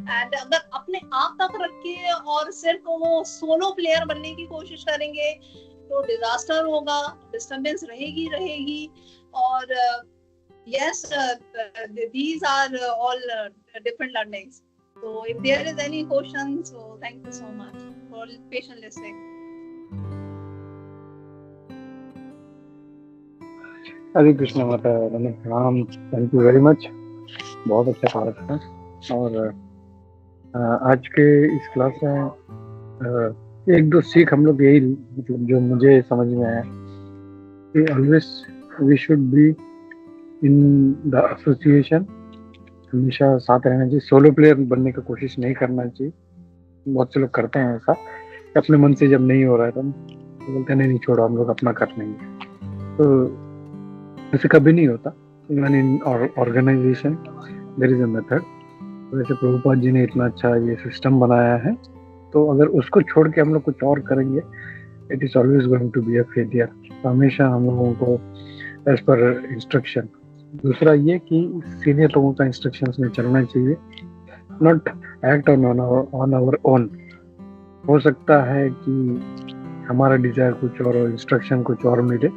[SPEAKER 2] एंड अगर अपने आप तक रख के और सिर्फ वो सोलो प्लेयर बनने की कोशिश करेंगे तो डिजास्टर होगा, डिस्टर्बेंस रहेगी। और yes, these are all different learnings. So if there is any question, so thank you so much for patient listening.
[SPEAKER 3] हरे कृष्ण माता रमन प्रणाम। Thank you very much. बहुत अच्छा क्लास था। और आज के इस क्लास में एक दो सीख हम लोग यही मतलब जो मुझे समझ में आया कि always we should be in the association. हमेशा साथ रहना चाहिए। सोलो प्लेयर बनने की कोशिश नहीं करना चाहिए। बहुत से लोग करते हैं ऐसा, अपने मन से जब नहीं हो रहा है तो बोलते नहीं नहीं छोड़ो हम लोग अपना कर लेंगे। तो ऐसे कभी नहीं होता। Even in organization there is a method. वैसे प्रभुपाद जी ने इतना अच्छा ये सिस्टम बनाया है, तो अगर उसको छोड़ के हम लोग कुछ और करेंगे it is always going to be a failure. तो हमेशा हम लोगों को एज पर इंस्ट्रक्शन। दूसरा ये कि सीनियर लोगों का इंस्ट्रक्शंस में चलना चाहिए, not act on our own. हो सकता है कि हमारा डिजायर कुछ और इंस्ट्रक्शन कुछ और मिले,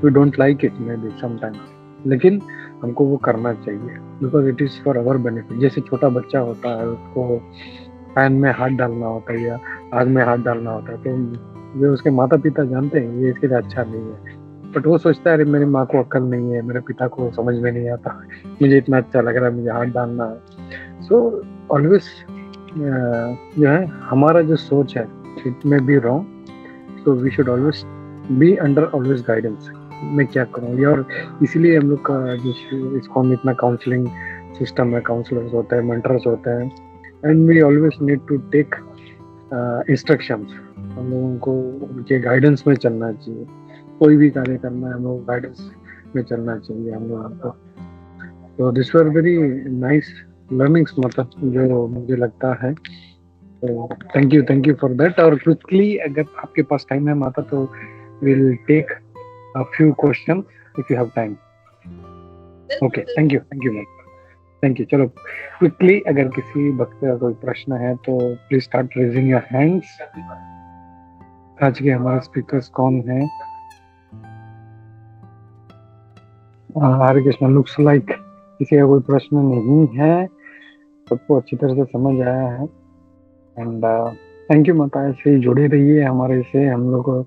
[SPEAKER 3] we don't like it may be sometimes, लेकिन हमको वो करना चाहिए because it is for our benefit. जैसे छोटा बच्चा होता है, उसको पैन में हाथ डालना होता है या आग में हाथ डालना होता है, तो जो उसके माता पिता जानते हैं ये इसके लिए अच्छा नहीं है, बट वो सोचता है अरे मेरी माँ को अक्ल नहीं है, मेरे पिता को समझ में नहीं आता, मुझे इतना अच्छा लग रहा है, मुझे हाथ डालना है। सो ऑलवेज जो है हमारा जो सोच है it may be wrong, so we should always be under always guidance. मैं क्या करूँ ये, और इसीलिए हम लोग का जो इसको हम इतना काउंसलिंग सिस्टम है, काउंसलर्स होते हैं, मेंटर्स होते हैं, and we always need to take instructions. हम लोगों को उनके गाइडेंस में चलना चाहिए। कोई भी कार्य करना है हम लोग गाइडेंस में चलना चाहिए हम लोगों को। तो this were very nice learnings मतलब जो मुझे लगता है। तो थैंक यू फॉर दैट। और क्विकली अगर आपके पास टाइम है माता तो will take a few questions if you have time. Okay, thank you ma'am, thank you. चलो क्विकली अगर किसी भक्त का कोई प्रश्न है तो please start raising your hands. आज के हमारे स्पीकर्स कौन है? हरे कृष्ण। लुक्स लाइक किसी का कोई प्रश्न नहीं है, सबको अच्छी तरह से समझ आया है। एंड थैंक यू माता, ऐसे ही जुड़े रहिए हमारे से, हम लोग को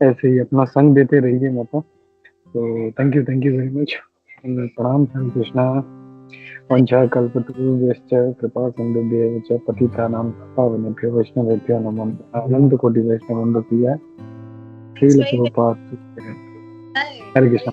[SPEAKER 3] ऐसे ही अपना संग देते रहिए माता। तो थैंक यू वेरी मच। प्रणाम। हरे कृष्णा। वंशा कल्पतरुभ्यश्च कृपा सिन्धुभ्येव च पतितानां पावनेभ्यो वैष्णवेभ्यो नमो नमः। अनंत कोटि वैष्णव वंदनीय। श्रील प्रभुपाद। हरे कृष्ण।